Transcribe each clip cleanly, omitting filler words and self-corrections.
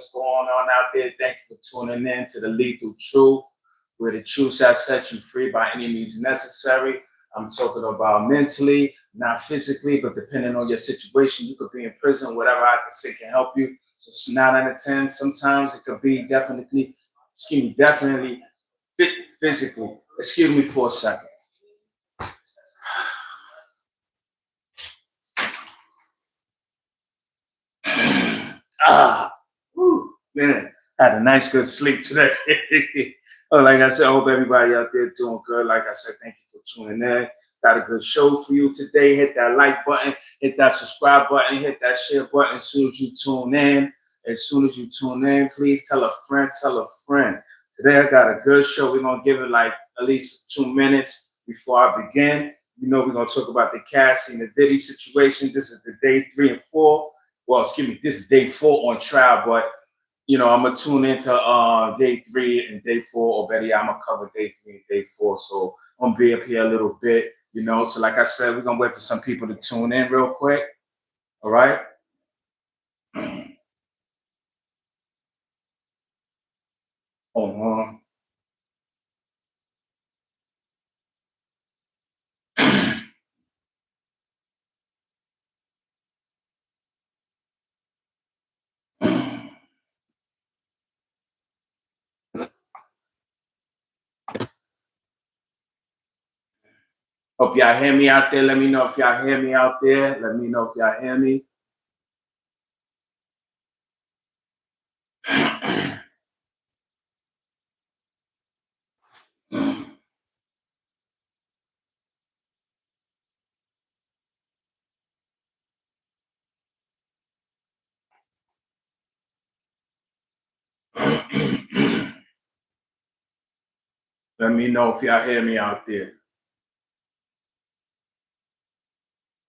what's going on out there? Thank you for tuning in to the Lethal Truth, where the truth shall set you free by any means necessary. I'm talking about mentally, not physically, but depending on your situation, you could be in prison, whatever I can say can help you. So 9 out of 10, sometimes it could be definitely fit physically. Excuse me for a second. Man, I had a nice good sleep today. Oh, like I said, I hope everybody out there doing good. Like I said, thank you for tuning in. Got a good show for you today. Hit that like button, hit that subscribe button, hit that share button as soon as you tune in. As soon as you tune in, please tell a friend, tell a friend. Today I got a good show. We're gonna give it like at least 2 minutes before I begin. You know, we're gonna talk about the Cassie and the Diddy situation. This is the day 3 and 4. Well, excuse me, this is day 4 on trial, but you know, I'm gonna tune into day 3 and day 4, or better yet, I'm gonna cover day 3 and day 4. So I'm gonna be up here a little bit, you know. So like I said, we're gonna wait for some people to tune in real quick. All right. Hold on. Hope y'all hear me out there. Let me know if y'all hear me out there. Let me know if y'all hear me. Let me know if y'all hear me out there.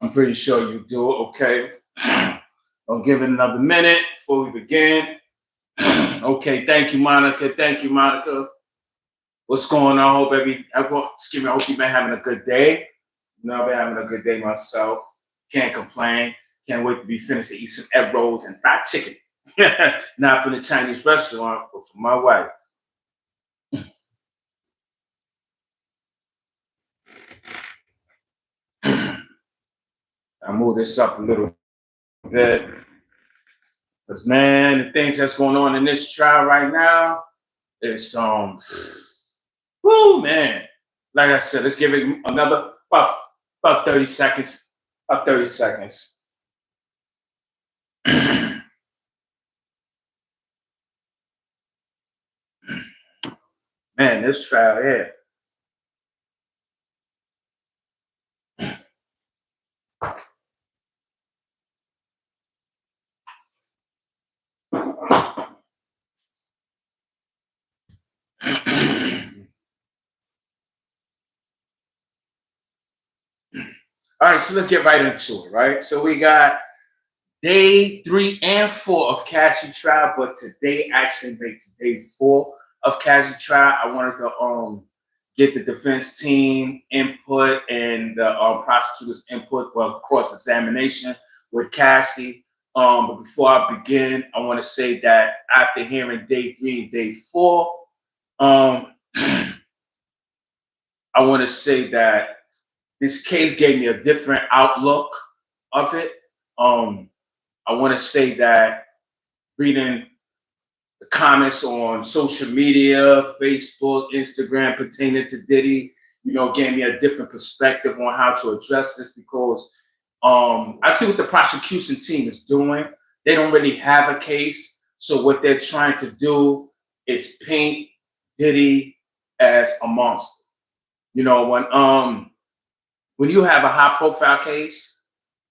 I'm pretty sure you do. Okay. I'll give it another minute before we begin. Okay. Thank you, Monica. Thank you, Monica. What's going on? I hope you've been having a good day. You know, I've been having a good day myself. Can't complain. Can't wait to be finished to eat some egg rolls and fried chicken. Not from the Chinese restaurant, but from my wife. I move this up a little bit. Because man, the things that's going on in this trial right now, it's whoo man. Like I said, let's give it another about 30 seconds. About 30 seconds. Man, this trial here. All right, so let's get right into it, right? So we got day 3 and 4 of Cassie trial, but today actually makes day 4 of Cassie trial. I wanted to get the defense team input and the prosecutor's input, well, cross-examination with Cassie. But before I begin, I want to say that after hearing day 3 and day 4, I want to say that this case gave me a different outlook of it. I want to say that reading the comments on social media, Facebook, Instagram pertaining to Diddy, you know, gave me a different perspective on how to address this, because I see what the prosecution team is doing. They don't really have a case. So what they're trying to do is paint Diddy as a monster. You know, when you have a high profile case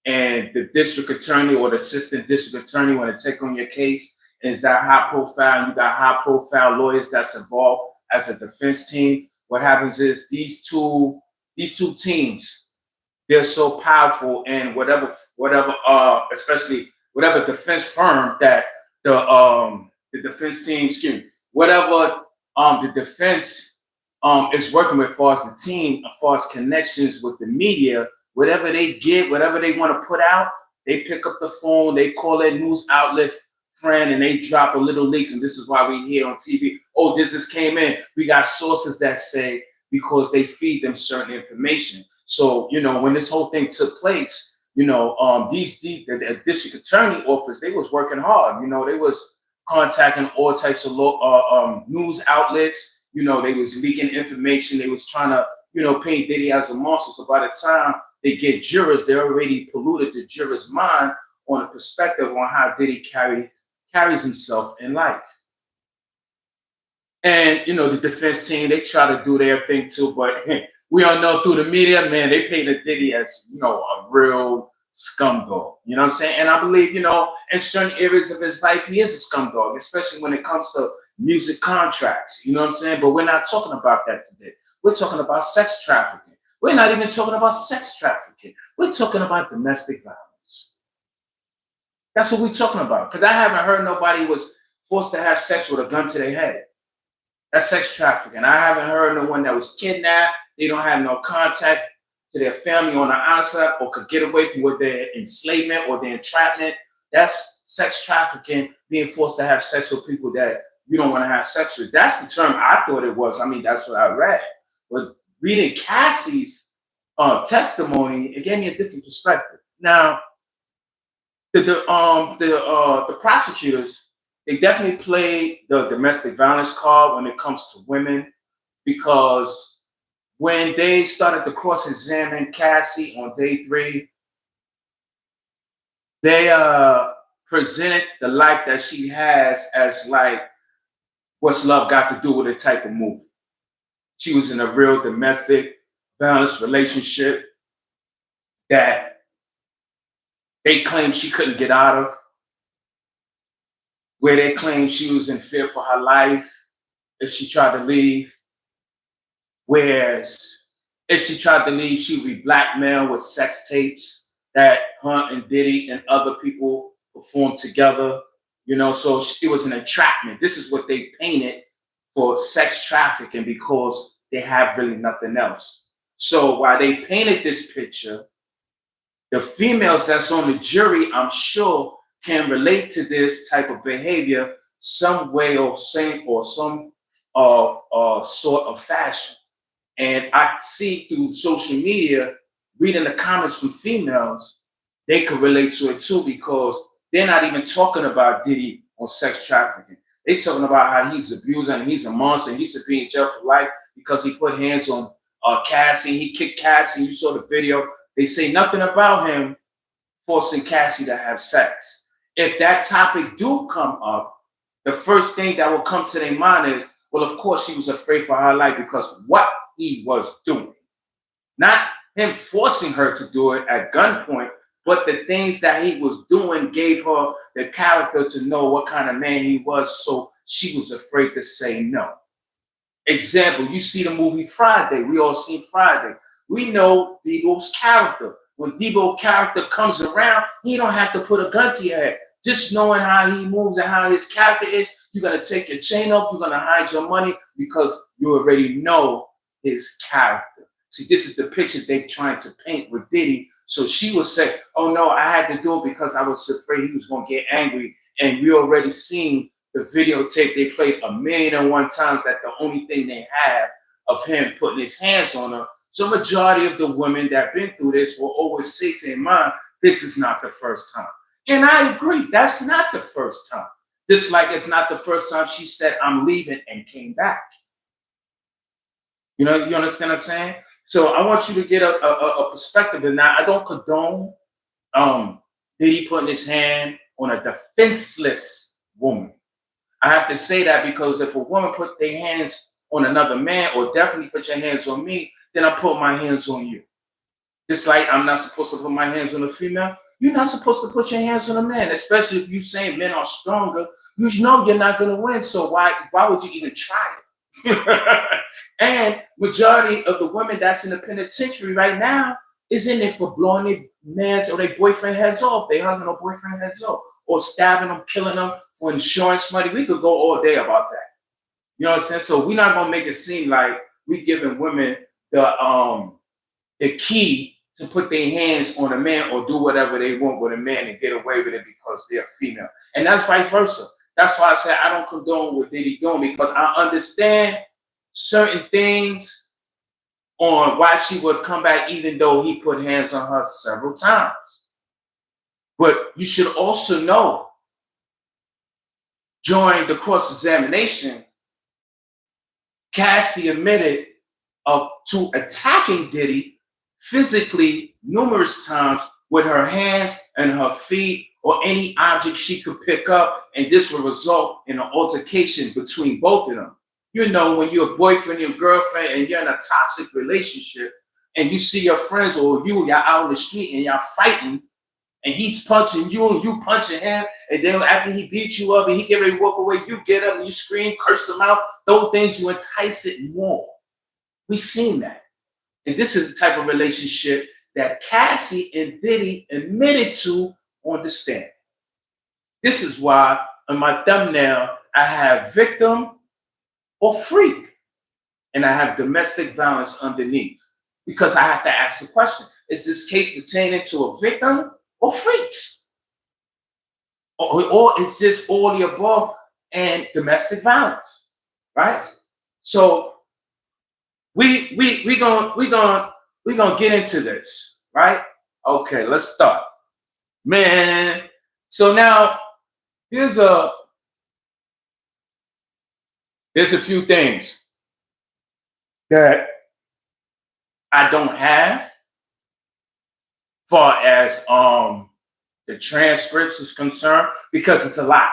and the district attorney or the assistant district attorney want to take on your case, and it's that high profile, and you got high profile lawyers that's involved as a defense team, what happens is these two teams, they're so powerful, and whatever especially whatever defense firm that the defense team, whatever the defense is working with, as far as the team, as far as connections with the media, whatever they get, whatever they want to put out, they pick up the phone, they call that news outlet friend and they drop a little leaks, and this is why we hear on TV, oh, this just came in. We got sources that say because they feed them certain information. So, when this whole thing took place, the district attorney office, they was working hard. They was contacting all types of news outlets. They was leaking information. They was trying to, paint Diddy as a monster. So by the time they get jurors, they already polluted the juror's mind on a perspective on how Diddy carries himself in life. And, the defense team, they try to do their thing too, but we all know through the media, man, they painted Diddy as, a real scumdog. You know what I'm saying? And I believe, in certain areas of his life, he is a scumdog, especially when it comes to music contracts. You know what I'm saying? But we're not talking about that today. We're talking about sex trafficking. We're not even talking about sex trafficking. We're talking about domestic violence. That's what we're talking about. Because I haven't heard nobody was forced to have sex with a gun to their head. That's sex trafficking. I haven't heard no one that was kidnapped. They don't have no contact to their family on the outside or could get away from their enslavement or their entrapment. That's sex trafficking, being forced to have sex with people that you don't want to have sex with. That's the term I thought it was. I mean, that's what I read. But reading Cassie's testimony, it gave me a different perspective. Now, the prosecutors, they definitely played the domestic violence card when it comes to women, because when they started to cross-examine Cassie on day 3, they presented the life that she has as like, what's love got to do with it type of movie. She was in a real domestic violence relationship that they claimed she couldn't get out of, where they claimed she was in fear for her life if she tried to leave. Whereas if she tried to leave, she would be blackmailed with sex tapes that Hunt and Diddy and other people performed together. So it was an entrapment. This is what they painted for sex trafficking, because they have really nothing else. So while they painted this picture, the females that's on the jury, I'm sure, can relate to this type of behavior some way or some sort of fashion. And I see through social media, reading the comments from females, they could relate to it too, because they're not even talking about Diddy on sex trafficking. They're talking about how he's abusing and he's a monster and he should be in jail for life because he put hands on Cassie. He kicked Cassie. You saw the video. They say nothing about him forcing Cassie to have sex. If that topic do come up, the first thing that will come to their mind is, well, of course she was afraid for her life because what he was doing. Not him forcing her to do it at gunpoint, but the things that he was doing gave her the character to know what kind of man he was, so she was afraid to say no. Example, you see the movie Friday. We all seen Friday. We know Debo's character. When Debo's character comes around, he don't have to put a gun to your head. Just knowing how he moves and how his character is, you're going to take your chain off, you're going to hide your money because you already know his character. See, this is the picture they're trying to paint with Diddy. So she would say, oh no, I had to do it because I was afraid he was going to get angry. And we already seen the videotape they played 1,000,001 times that the only thing they have of him putting his hands on her. So majority of the women that been through this will always say to their mind, this is not the first time. And I agree, that's not the first time. Just like it's not the first time she said, I'm leaving and came back. You understand what I'm saying? So I want you to get a perspective. And now I don't condone Diddy putting his hand on a defenseless woman. I have to say that because if a woman put their hands on another man, or definitely put your hands on me, then I put my hands on you. Just like I'm not supposed to put my hands on a female, you're not supposed to put your hands on a man, especially if you say men are stronger. You know you're not going to win, so why would you even try it? And majority of the women that's in the penitentiary right now is in there for blowing their man's or their boyfriend heads off, their husband or boyfriend heads off, or stabbing them, killing them for insurance money. We could go all day about that. You know what I'm saying? So we're not gonna make it seem like we giving women the key to put their hands on a man or do whatever they want with a man and get away with it because they're female. And that's vice versa. That's why I said I don't condone what Diddy doing, because I understand certain things on why she would come back, even though he put hands on her several times. But you should also know, during the cross-examination, Cassie admitted to attacking Diddy physically numerous times with her hands and her feet or any object she could pick up, and this will result in an altercation between both of them. You know, when you're a boyfriend, your girlfriend, and you're in a toxic relationship, and you see your friends or y'all out on the street and y'all fighting, and he's punching you and you punching him, and then after he beats you up and he get ready to walk away, you get up and you scream, curse him out. Those things, you entice it more. We've seen that. And this is the type of relationship that Cassie and Diddy admitted to on the stand. This is why on my thumbnail, I have victim or freak, and I have domestic violence underneath, because I have to ask the question, is this case pertaining to a victim or freaks? Or it's just all the above and domestic violence, right? So we gonna get into this, right? Okay, let's start, man. So now there's a few things that I don't have, far as the transcripts is concerned, because it's a lot,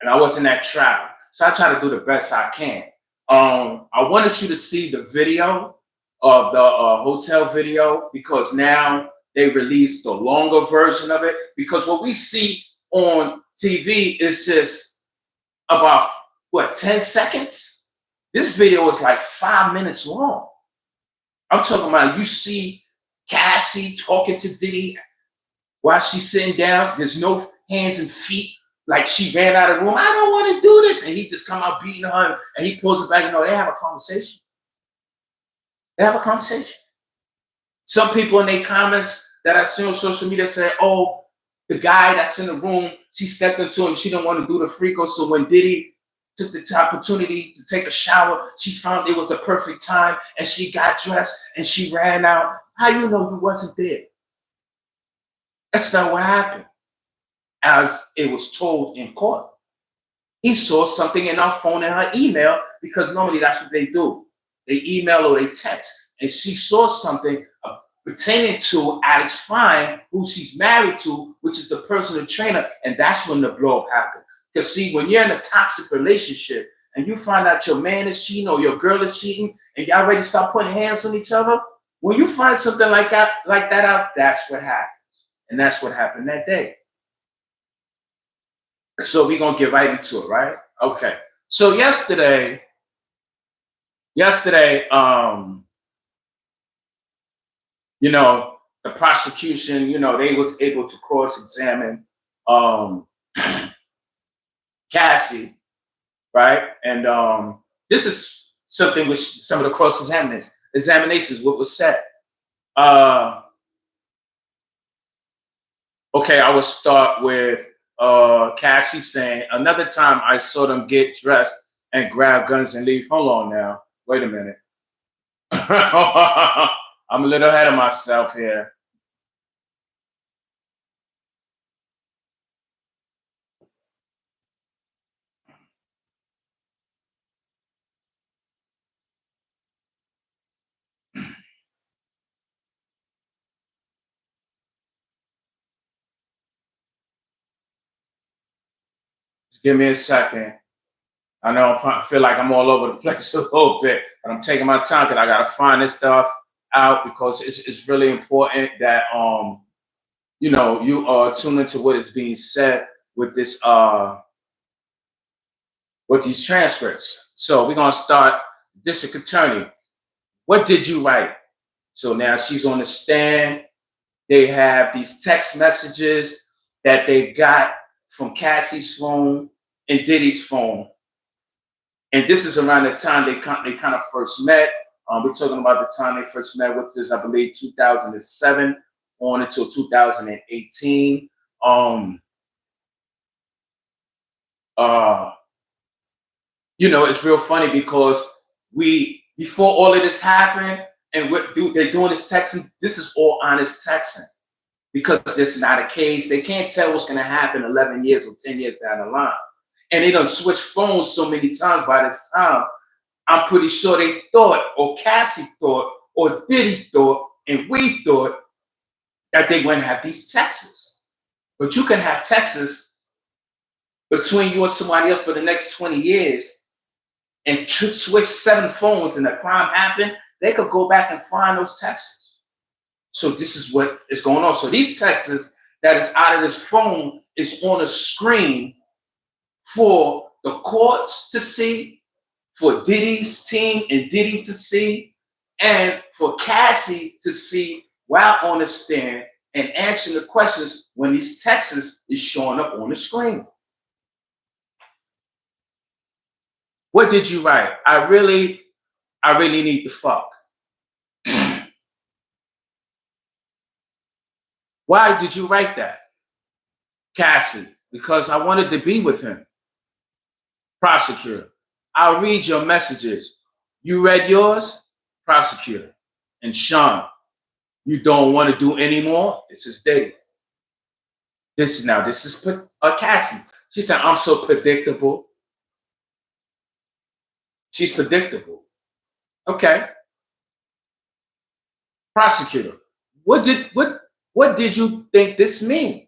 and I wasn't at trial, so I try to do the best I can. I wanted you to see the video of the hotel video, because now they released the longer version of it, because what we see on TV is just about, what, 10 seconds? This video is like 5 minutes long. I'm talking about, you see Cassie talking to Diddy while she's sitting down. There's no hands and feet, like she ran out of the room. I don't want to do this. And he just come out beating her, and he pulls it back. You know, they have a conversation. They have a conversation. Some people in their comments that I see on social media say, oh, the guy that's in the room, she stepped into him, she didn't want to do the freako. So when Diddy took the opportunity to take a shower, she found it was the perfect time, and she got dressed and she ran out. How you know you wasn't there? That's not what happened, as it was told in court. He saw something in her phone and her email, because normally that's what they do. They email or they text. And she saw something pertaining to Alex Fine, who she's married to, which is the personal trainer, and that's when the blow up happened. Because see, when you're in a toxic relationship and you find out your man is cheating or your girl is cheating, and y'all ready to start putting hands on each other, when you find something like that out, that's what happens. And that's what happened that day. So we're gonna get right into it, right? Okay. So yesterday, you know, the prosecution, you know, they was able to cross-examine Cassie, right? And this is something which some of the cross-examinations, what was said. Okay, I will start with Cassie saying, another time I saw them get dressed and grab guns and leave. Hold on now. Wait a minute. I'm a little ahead of myself here. Just give me a second. I know I feel like I'm all over the place a little bit, but I'm taking my time because I gotta find this stuff out, because it's really important that you know, you tune into what is being said with this with these transcripts. So we're gonna start. District Attorney, what did you write? So now she's on the stand. They have these text messages that they got from Cassie's phone and Diddy's phone. And this is around the time they kind of first met, We're talking about the time they first met, which is, I believe, 2007 on until 2018. Uh, it's real funny because before all of this happened, and they're doing this texting. This is all honest texting because this is not a case. They can't tell what's going to happen 11 years or 10 years down the line. And they done switched phones so many times by this time. I'm pretty sure they thought, or Cassie thought, or Diddy thought, and we thought that they wouldn't have these texts. But you can have texts between you and somebody else for the next 20 years and switch 7 phones and the crime happened. They could go back and find those texts. So this is what is going on. So these texts that is out of this phone is on a screen for the courts to see, for Diddy's team and Diddy to see, and for Cassie to see while on the stand and answering the questions when these texts is showing up on the screen. What did you write? I really need to fuck. Why did you write that? Cassie, because I wanted to be with him. Prosecutor, I'll read your messages. You read yours? Prosecutor. And Sean, you don't want to do anymore? This is Diddy. This is Cassie. She said, I'm so predictable. She's predictable. Okay. Prosecutor, what did you think this mean?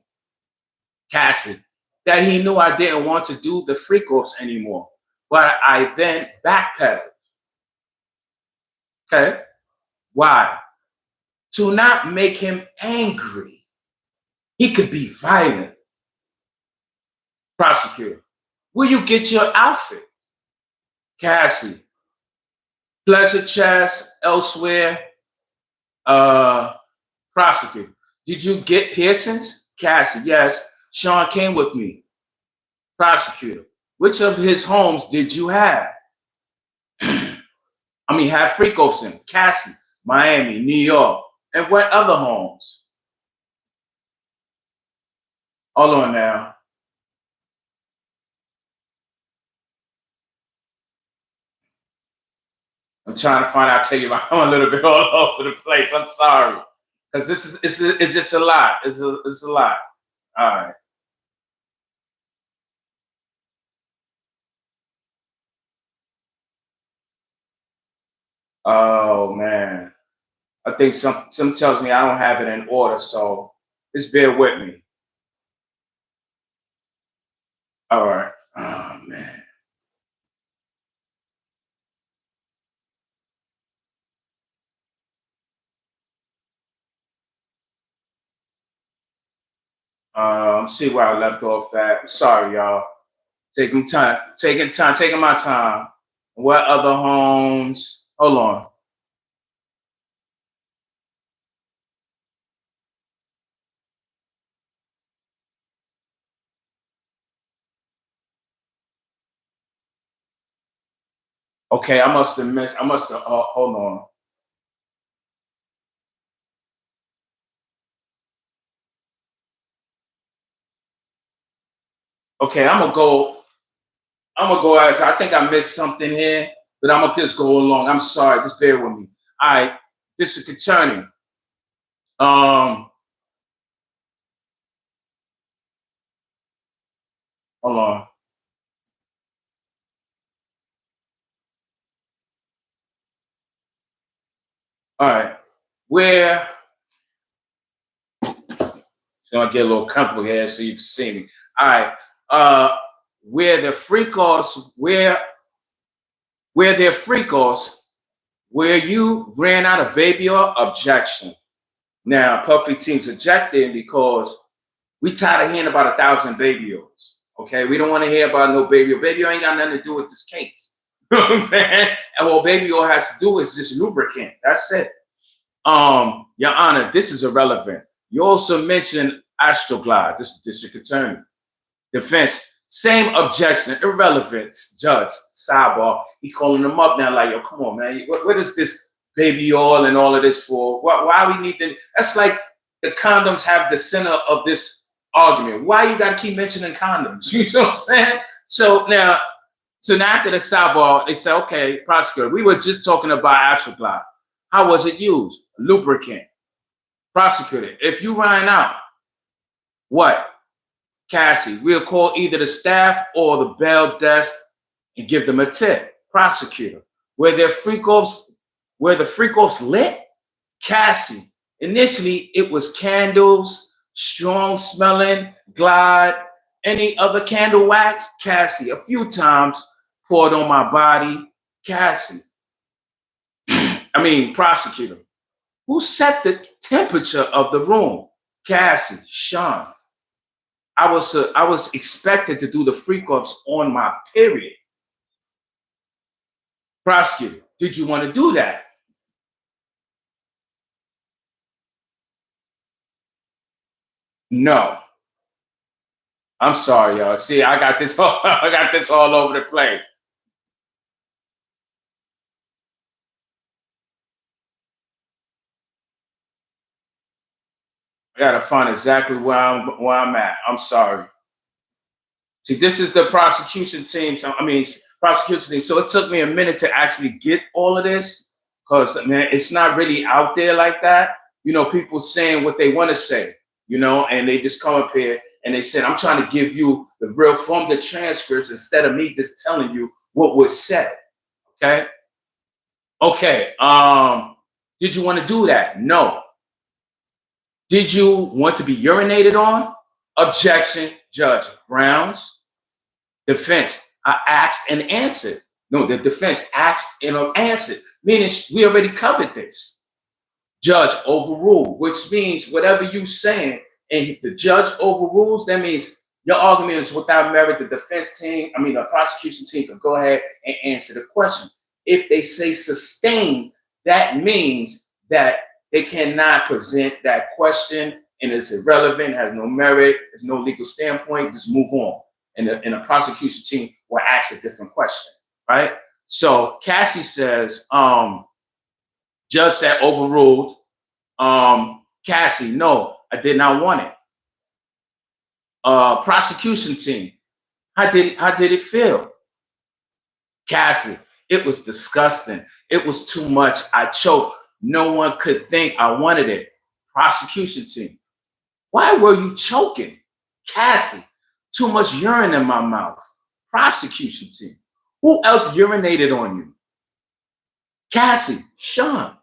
Cassie, that he knew I didn't want to do the freak offs anymore, but I then backpedaled. Okay. Why? To not make him angry. He could be violent. Prosecutor, will you get your outfit? Cassie, pleasure chest elsewhere. Prosecutor, did you get piercings? Cassie, yes. Sean came with me. Prosecutor, which of his homes did you have? Have freak offs in? Cassie, Miami, New York, and what other homes? Hold on now. I'm trying to find out. Tell you, I'm a little bit all over the place. I'm sorry, because it's just a lot. It's a lot. All right. Oh man, I think some tells me I don't have it in order, so just bear with me. All right. Oh man. See where I left off at. Sorry, y'all. Taking my time. What other homes? Hold on. Okay, I must have missed. Hold on. Okay, I'm gonna go as I think I missed something here, but I'm gonna just go along. I'm sorry, just bear with me. All right, District Attorney. Hold on. All right, where? So I get a little comfortable here so you can see me. All right, where the freak offs, where they're freak offs, where you ran out of baby oil, objection. Now, Puffy team's objecting because we tired of hearing about 1,000 baby oils. Okay, we don't want to hear about no baby oil. Baby oil ain't got nothing to do with this case. You know what I'm saying? And what baby oil has to do is just lubricant. That's it. Your Honor, this is irrelevant. You also mentioned Astroglide, this district attorney. Defense, same objection, irrelevant. Judge, sidebar. He calling them up now like, yo, come on, man. What is this baby oil and all of this for? Why we need to? That's like the condoms have the center of this argument. Why you got to keep mentioning condoms? You know what I'm saying? So now after the sidebar, they said, okay, prosecutor, we were just talking about Astroglide. How was it used? Lubricant. Prosecutor, if you ran out, what? Cassie, we'll call either the staff or the bell desk and give them a tip. Prosecutor, were the freak offs lit? Cassie, initially it was candles, strong smelling, Glide, any other candle wax? Cassie, a few times poured on my body. Cassie, prosecutor, who set the temperature of the room? Cassie, Sean. I was expected to do the freak offs on my period. Prosecutor, did you want to do that? No. I'm sorry, y'all. See, I got this all over the place. I gotta find exactly where I'm at. I'm sorry. See, this is the prosecution team. Prosecution team. So it took me a minute to actually get all of this, because man, it's not really out there like that. You know, people saying what they want to say, you know, and they just come up here and they said, I'm trying to give you the real from the transcripts instead of me just telling you what was said. Okay. Okay. Did you want to do that? No. Did you want to be urinated on? Objection, Judge Browns. Defense, I asked and answered. No, the defense asked and answered, meaning we already covered this. Judge overruled, which means whatever you saying and the judge overrules, that means your argument is without merit. The defense team, the prosecution team can go ahead and answer the question. If they say sustain, that means that they cannot present that question and it's irrelevant, has no merit, there's no legal standpoint, just move on. And the prosecution team will ask a different question, right? So Cassie says, judge said overruled. Cassie, no, I did not want it. Prosecution team, how did it feel? Cassie, it was disgusting. It was too much. I choked. No one could think I wanted it. Prosecution team, why were you choking? Cassie, too much urine in my mouth. Prosecution team, who else urinated on you? Cassie, Sean.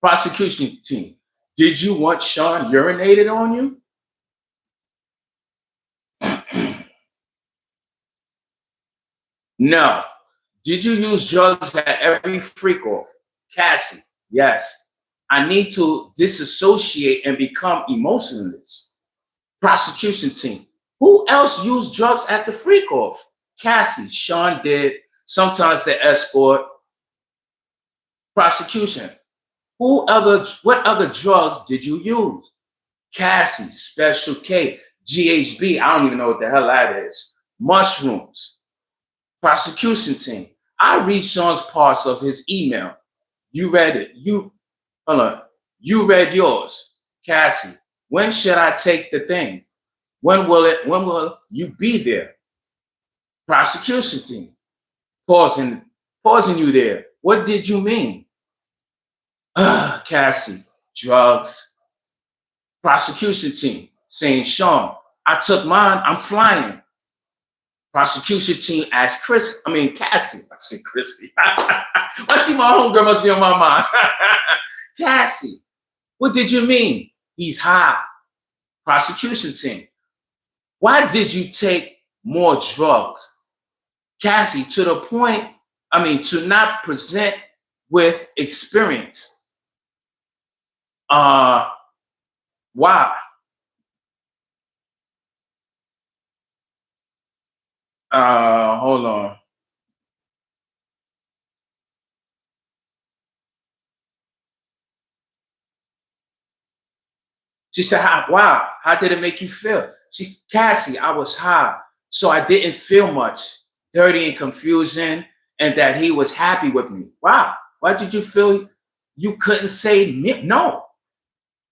Prosecution team, did you want Sean urinated on you? No. Did you use drugs at every freak off? Cassie, yes. I need to disassociate and become emotionless. Prosecution team, who else used drugs at the freak off? Cassie, Sean did. Sometimes the escort. Prosecution, what other drugs did you use? Cassie, Special K, GHB, I don't even know what the hell that is. Mushrooms. Prosecution team, I read Sean's parts of his email. You read it. You read yours. Cassie, when should I take the thing? When will you be there? Prosecution team, pausing you there. What did you mean? Cassie, drugs. Prosecution team saying, Sean, I took mine, I'm flying. Prosecution team asked Cassie. I said Chrissy. I see my homegirl must be on my mind. Cassie, what did you mean? He's high. Prosecution team, why did you take more drugs? Cassie, to the point, to not present with experience. Why? Hold on. She said, why? How did it make you feel? Cassie, I was high, so I didn't feel much, dirty and confusion, and that he was happy with me. Wow. Why did you feel you couldn't say no?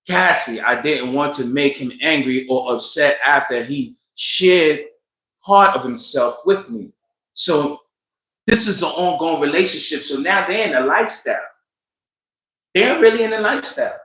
Cassie, I didn't want to make him angry or upset after he shared part of himself with me. So this is an ongoing relationship. So now they're in a lifestyle. They're really in a lifestyle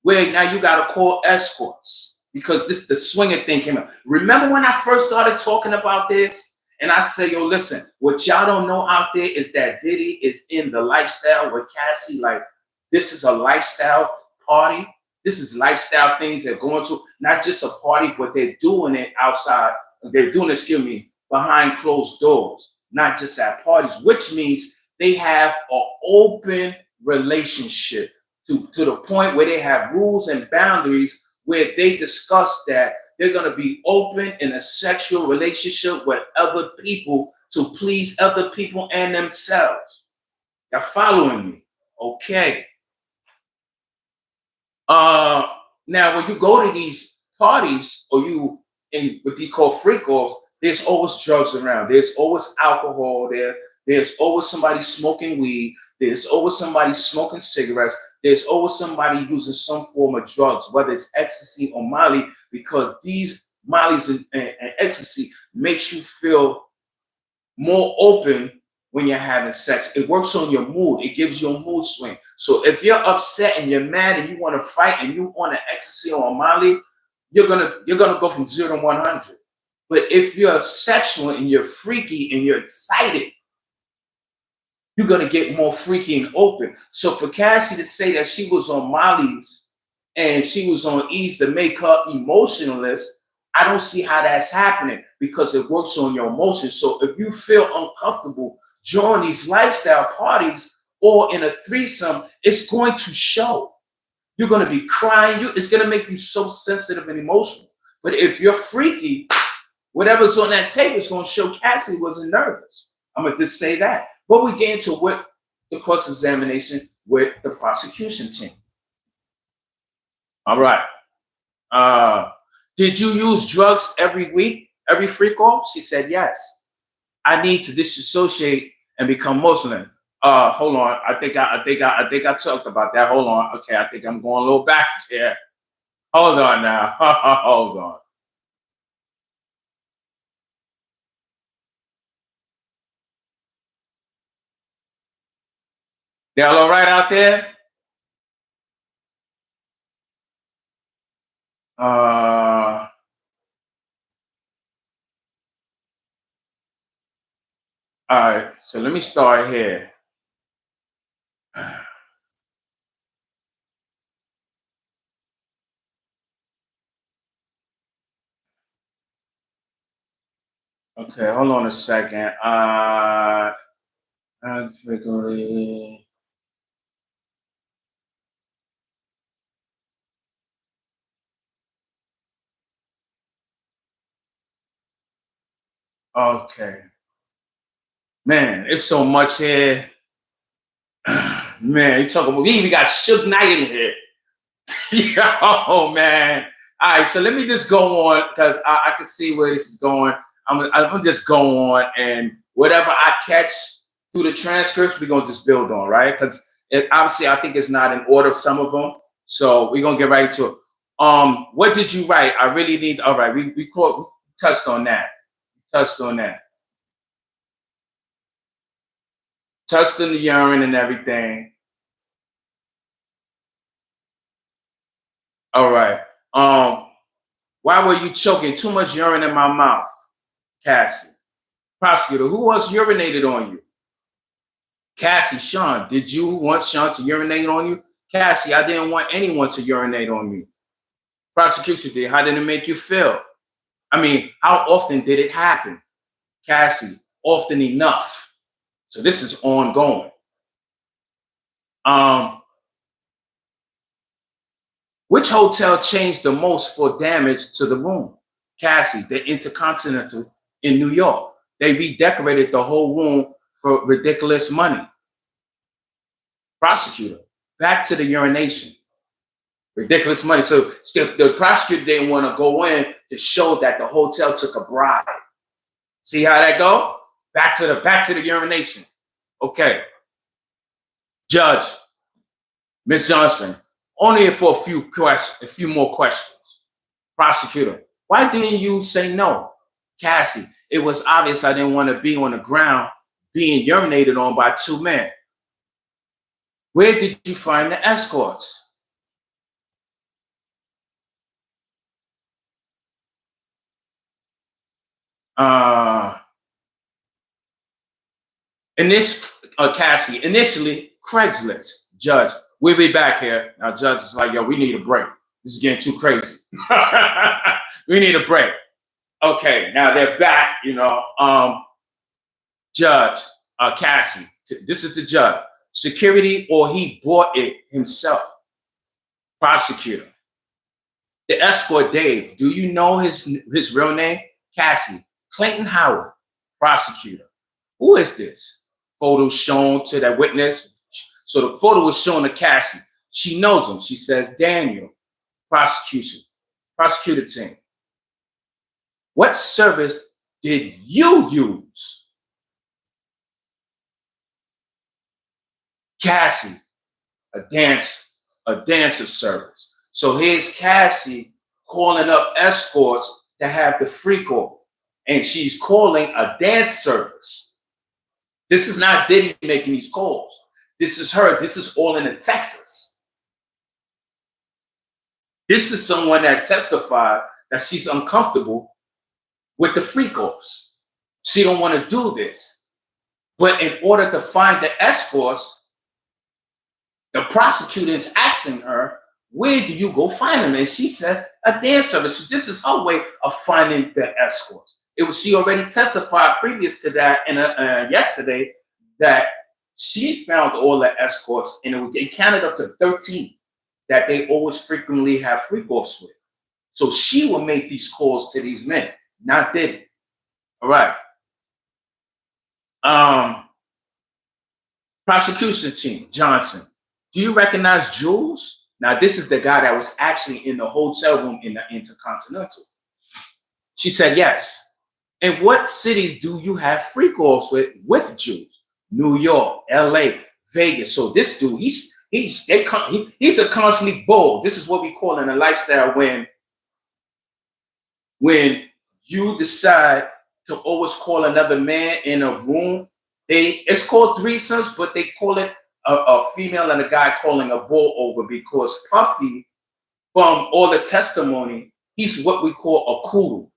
where now you got to call escorts because this the swinger thing came up. Remember when I first started talking about this? And I say, yo, listen, what y'all don't know out there is that Diddy is in the lifestyle with Cassie. Like, this is a lifestyle party. This is lifestyle things they're going to, not just a party, but they're doing it outside. They're doing it, excuse me, behind closed doors, not just at parties, which means they have an open relationship to the point where they have rules and boundaries where they discuss that they're going to be open in a sexual relationship with other people to please other people and themselves. You're following me? Okay. Now, when you go to these parties or you in what they call freak offs, there's always drugs around. There's always alcohol there. There's always somebody smoking weed. There's always somebody smoking cigarettes. There's always somebody using some form of drugs, whether it's ecstasy or Molly, because these Molly's and ecstasy makes you feel more open when you're having sex. It works on your mood. It gives you a mood swing. So if you're upset and you're mad and you want to fight and you want an ecstasy or a Molly, you're gonna go from 0 to 100. But if you're sexual and you're freaky and you're excited, you're gonna get more freaky and open. So for Cassie to say that she was on Molly's and she was on E's to make her emotionalist, I don't see how that's happening because it works on your emotions. So if you feel uncomfortable during these lifestyle parties or in a threesome, it's going to show. You're going to be crying. It's going to make you so sensitive and emotional. But if you're freaky, whatever's on that tape is going to show Cassie wasn't nervous. I'm going to just say that. But we get into what the cross-examination with the prosecution team. All right. Did you use drugs every week, every freak off? She said, yes. I need to disassociate and become Muslim. Hold on. I think I talked about that. Hold on. Okay, I think I'm going a little backwards here. Hold on now. Hold on. Y'all all right out there? All right. So let me start here. Okay, hold on a second. Okay. Man, it's so much here. Man, you talking about we even got Suge Knight in here. Yo, man. All right, so let me just go on because I can see where this is going. I'm gonna just go on and whatever I catch through the transcripts, we're gonna just build on, right? Because obviously I think it's not in order, some of them. So we're gonna get right to it. What did you write? I really need all right, we touched on that. Touched on that. Touched on the urine and everything. All right. Why were you choking? Too much urine in my mouth, Cassie. Prosecutor, who else urinated on you? Cassie, Sean, did you want Sean to urinate on you? Cassie, I didn't want anyone to urinate on me. Prosecutor did. How did it make you feel? I mean, how often did it happen? Cassie, often enough. So this is ongoing. Which hotel changed the most for damage to the room? Cassie, the Intercontinental in New York. They redecorated the whole room for ridiculous money. Prosecutor, back to the urination. Ridiculous money. So the prosecutor didn't want to go in to show that the hotel took a bribe. See how that go? Back to the urination. Okay. Judge, Miss Johnson, only for a few more questions. Prosecutor, why didn't you say no? Cassie, it was obvious I didn't want to be on the ground being urinated on by two men. Where did you find the escorts? Cassie, initially Craigslist. Judge, we'll be back here. Now, Judge is like, yo, we need a break. This is getting too crazy. We need a break. Okay, now they're back, Judge, Cassie, this is the judge. Security or he bought it himself? Prosecutor. The escort, Dave, do you know his real name? Cassie. Clayton Howard. Prosecutor. Who is this? Photo shown to that witness. So the photo was shown to Cassie. She knows him. She says, Daniel. Prosecutor team. What service did you use? Cassie, a dancer service. So here's Cassie calling up escorts to have the freak off. And she's calling a dance service. This is not Diddy making these calls. This is her. This is all in Texas. This is someone that testified that she's uncomfortable with the freak offs. She don't want to do this. But in order to find the escorts, the prosecutor is asking her, where do you go find them? And she says, a dance service. So this is her way of finding the escorts. She already testified previous to that yesterday that she found all the escorts, and they counted up to 13 that they always frequently have freak offs with. So she will make these calls to these men, not Diddy. All right. Prosecution team, Johnson. Do you recognize Jules? Now, this is the guy that was actually in the hotel room in the Intercontinental. She said, yes. And what cities do you have freak offs with Jules? New York, LA, Vegas. So this dude, he's a constantly bold. This is what we call in a lifestyle when you decide to always call another man in a room. It's called threesomes, but they call it a female and a guy calling a bull over, because Puffy, from all the testimony, he's what we call a kudu.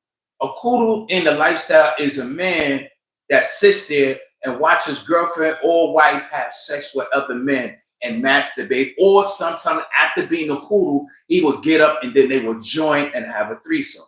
A kudu in the lifestyle is a man that sits there and watches girlfriend or wife have sex with other men and masturbate, or sometimes after being a kudu, he will get up and then they will join and have a threesome.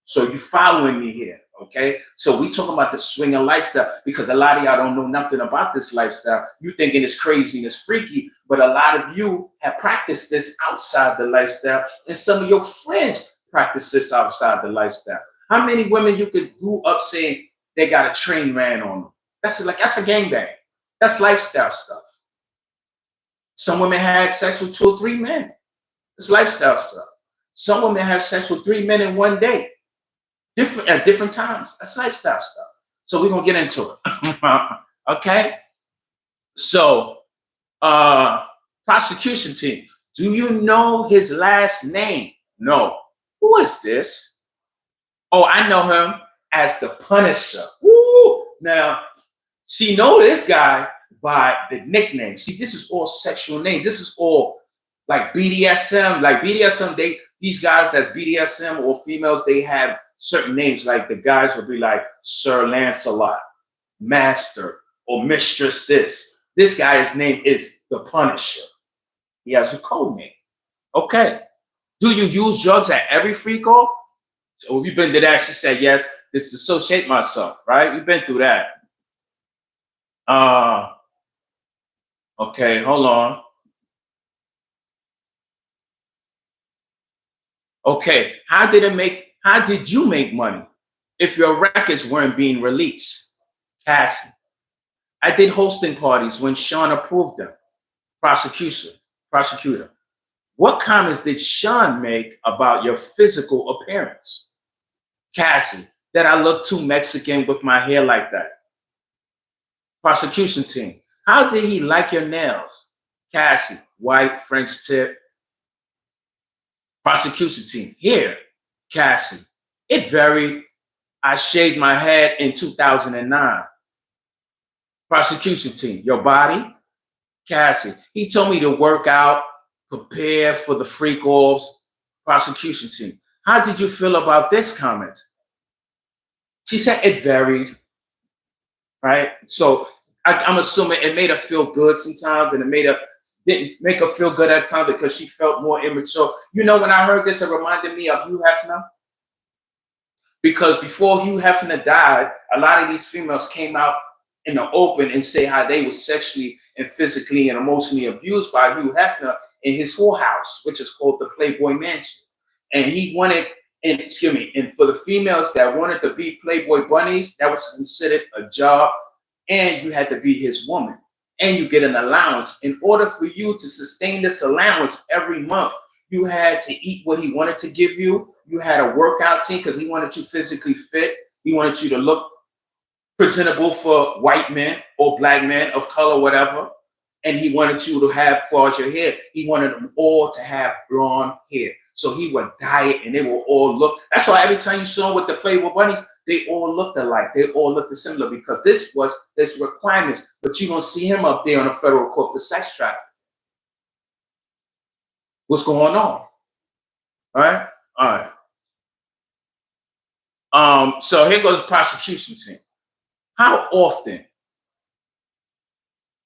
So you following me here, okay? So we talking about the swinger lifestyle, because a lot of y'all don't know nothing about this lifestyle. You thinking it's crazy and it's freaky, but a lot of you have practiced this outside the lifestyle, and some of your friends practice this outside the lifestyle. How many women you could grew up saying they got a train ran on them? That's a gangbang. That's lifestyle stuff. Some women had sex with 2 or 3 men. It's lifestyle stuff. Some women have sex with 3 men in one day, at different times. That's lifestyle stuff. So we're gonna get into it. Okay. So, prosecution team, do you know his last name? No. Who is this? Oh, I know him as the Punisher. Woo! Now, she know this guy by the nickname. See, this is all sexual names. This is all like BDSM. Like BDSM, these guys that's BDSM or females, they have certain names. Like the guys will be like Sir Lancelot, Master, or Mistress this. This guy's name is the Punisher. He has a code name. Okay. Do you use drugs at every freak off? So we've been to that. She said, yes, this dissociate myself, right? We've been through that. Okay, hold on. Okay, how did you make money if your records weren't being released? Cassie. I did hosting parties when Sean approved them. Prosecutor. What comments did Sean make about your physical appearance? Cassie, that I look too Mexican with my hair like that. Prosecution team, how did he like your nails? Cassie, white, French tip. Prosecution team, here, Cassie. It varied. I shaved my head in 2009. Prosecution team, your body, Cassie. He told me to work out, prepare for the freak offs. Prosecution team, how did you feel about this comment? She said it varied, right? So I'm assuming it made her feel good sometimes, and it didn't make her feel good at times because she felt more immature. You know, when I heard this, it reminded me of Hugh Hefner. Because before Hugh Hefner died, a lot of these females came out in the open and say how they were sexually and physically and emotionally abused by Hugh Hefner in his whorehouse, which is called the Playboy Mansion. And he wanted, and for the females that wanted to be Playboy bunnies, that was considered a job, and you had to be his woman. And you get an allowance. In order for you to sustain this allowance every month, you had to eat what he wanted to give you. You had a workout team because he wanted you physically fit. He wanted you to look presentable for white men or black men of color, whatever. And he wanted you to have, as far as your hair, he wanted them all to have blonde hair. So he would dye it and they will all look. That's why every time you saw him with the Playboy bunnies, they all looked alike. They all looked similar because this was this requirements. But you don't see him up there on a federal court for sex trafficking. What's going on? All right. All right. So here goes the prosecution team. How often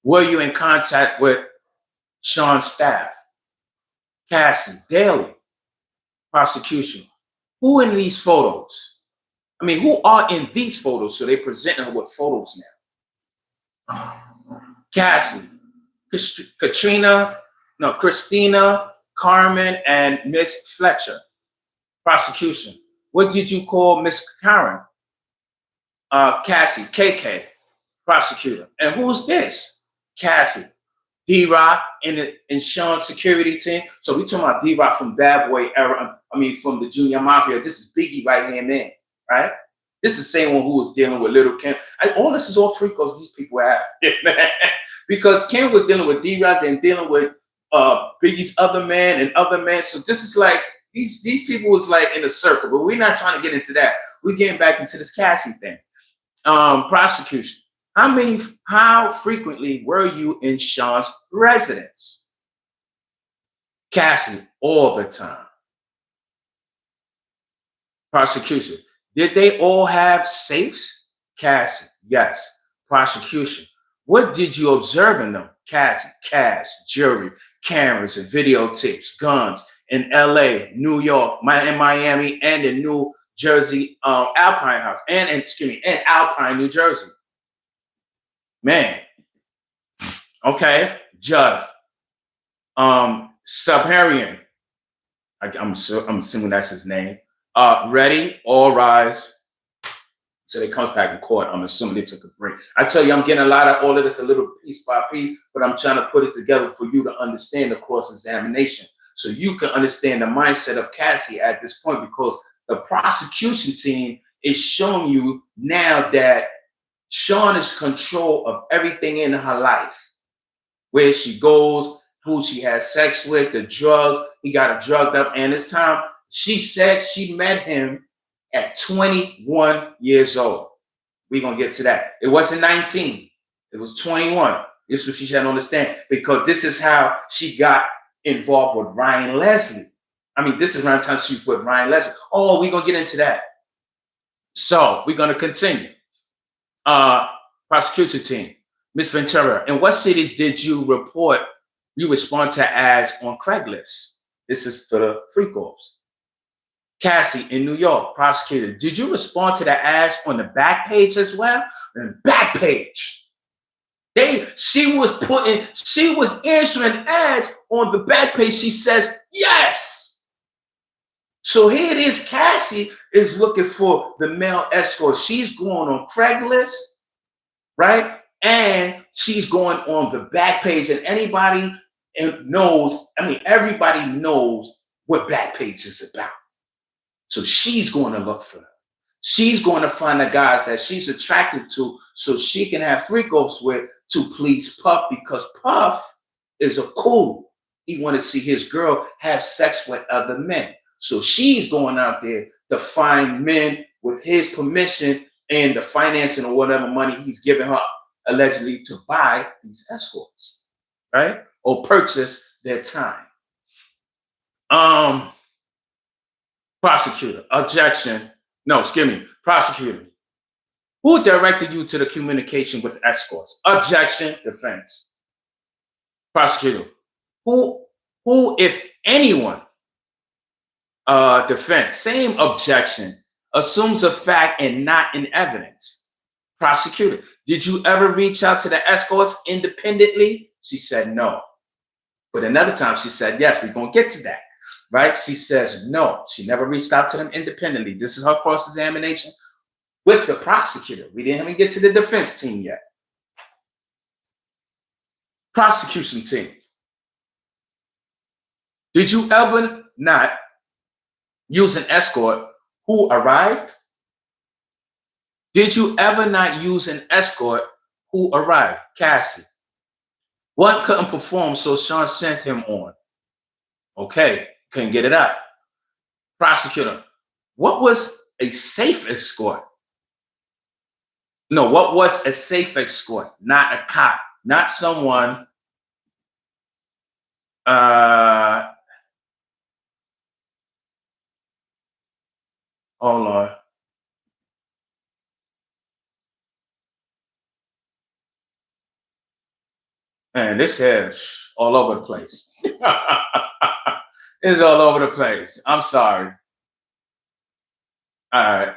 were you in contact with Sean's staff? Cassie, daily. Prosecution. Who in these photos? I mean, who are in these photos? So they present her with photos now. Cassie, Christina, Carmen, and Miss Fletcher. Prosecution. What did you call Miss Karen? Cassie, KK, prosecutor. And who's this? Cassie, D-Rock and Sean's security team. So we talking about D-Rock from Bad Boy era. I mean, from the Junior Mafia. This is Biggie right hand man, right? This is the same one who was dealing with Little Kim. All this is all freakos these people have, man. Because Kim was dealing with D-Rock and dealing with Biggie's other man and other men. So this is like these people was like in a circle, but we're not trying to get into that. We're getting back into this Cassie thing. Prosecution. How frequently were you in Sean's residence? Cassie, all the time. Prosecution. Did they all have safes? Cassie, yes. Prosecution. What did you observe in them? Cassie, cash, jewelry, cameras and videotapes, guns in LA, New York, Miami, and in New Jersey, Alpine House, and Alpine, New Jersey. Man. Okay. Judge. Subharian. I'm assuming that's his name. Ready, all rise. So they come back in court. I'm assuming they took a break. I tell you, I'm getting a lot of all of this a little piece by piece, but I'm trying to put it together for you to understand the cross-examination. So you can understand the mindset of Cassie at this point, because the prosecution team is showing you now that Sean is control of everything in her life. Where she goes, who she has sex with, the drugs. He got her drugged up. And this time, she said she met him at 21 years old. We're going to get to that. It wasn't 19. It was 21. This is what she should understand. Because this is how she got involved with Ryan Leslie. I mean, this is around the time she put Ryan Leslie. Oh, we're going to get into that. So we're going to continue. Prosecution team. Ms. Ventura, in what cities did you respond to ads on Craigslist? This is for the freak-offs. Cassie, in New York, prosecutor, did you respond to the ads on the back page as well? The back page. She was answering ads on the back page. She says, yes. So here it is. Cassie is looking for the male escort. She's going on Craigslist, right? And she's going on the back page. And everybody knows what back page is about. So she's going to look for them. She's going to find the guys that she's attracted to so she can have freak-offs with to please Puff, because Puff is a cool. He wanted to see his girl have sex with other men. So she's going out there to find men with his permission and the financing or whatever money he's giving her allegedly to buy these escorts, right? Or purchase their time. Prosecutor, objection. No, excuse me, prosecutor. Who directed you to the communication with escorts? Objection, defense. Prosecutor. Who, if anyone, defense, same objection, assumes a fact and not in evidence. Prosecutor, did you ever reach out to the escorts independently? She said no. But another time she said yes. We're going to get to that, right? She says no. She never reached out to them independently. This is her cross-examination with the prosecutor. We didn't even get to the defense team yet. Prosecution team. Did you ever not use an escort who arrived? Did you ever not use an escort who arrived? Cassie. One couldn't perform, so Sean sent him on. Okay, couldn't get it out. Prosecutor. What was a safe escort? No, what was a safe escort? Not a cop, not someone. Hold on. Man, this hair's all over the place. It's all over the place. I'm sorry. All right.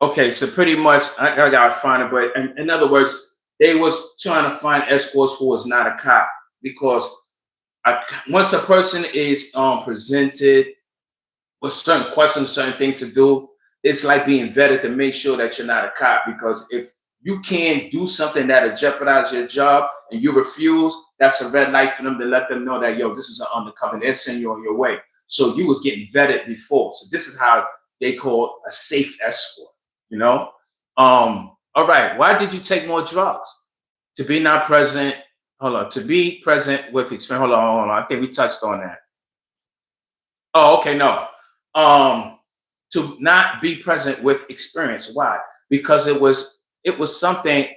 Okay, so pretty much I gotta find it, but in other words, they was trying to find escorts who was not a cop because once a person is presented with certain questions, certain things to do, it's like being vetted to make sure that you're not a cop. Because if you can't do something that'll jeopardize your job and you refuse, that's a red light for them to let them know that, yo, this is an undercover. They're sending you on your way. So you was getting vetted before. So this is how they call a safe escort, you know? All right, why did you take more drugs? To be not present. Hold on. To be present with experience. Hold on. I think we touched on that. Oh, okay. No. To not be present with experience. Why? Because it was something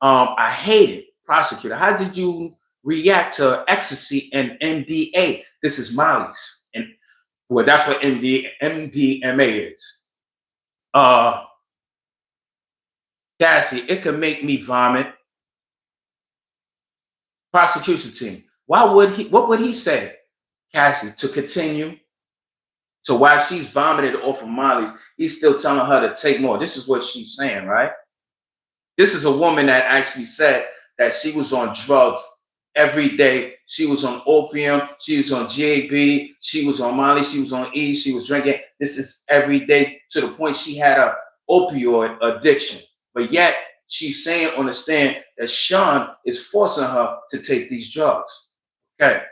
I hated. Prosecutor, how did you react to ecstasy and MDA? This is Molly's, and well, that's what MDMA is. Cassie, it could make me vomit. Prosecution team. What would he say? Cassie, to continue. So while she's vomited off of Molly's, he's still telling her to take more. This is what she's saying, right? This is a woman that actually said that she was on drugs every day. She was on opium. She was on JB. She was on Molly. She was on E. She was drinking. This is every day to the point she had a opioid addiction. But yet, she's saying on the stand that Sean is forcing her to take these drugs. Okay.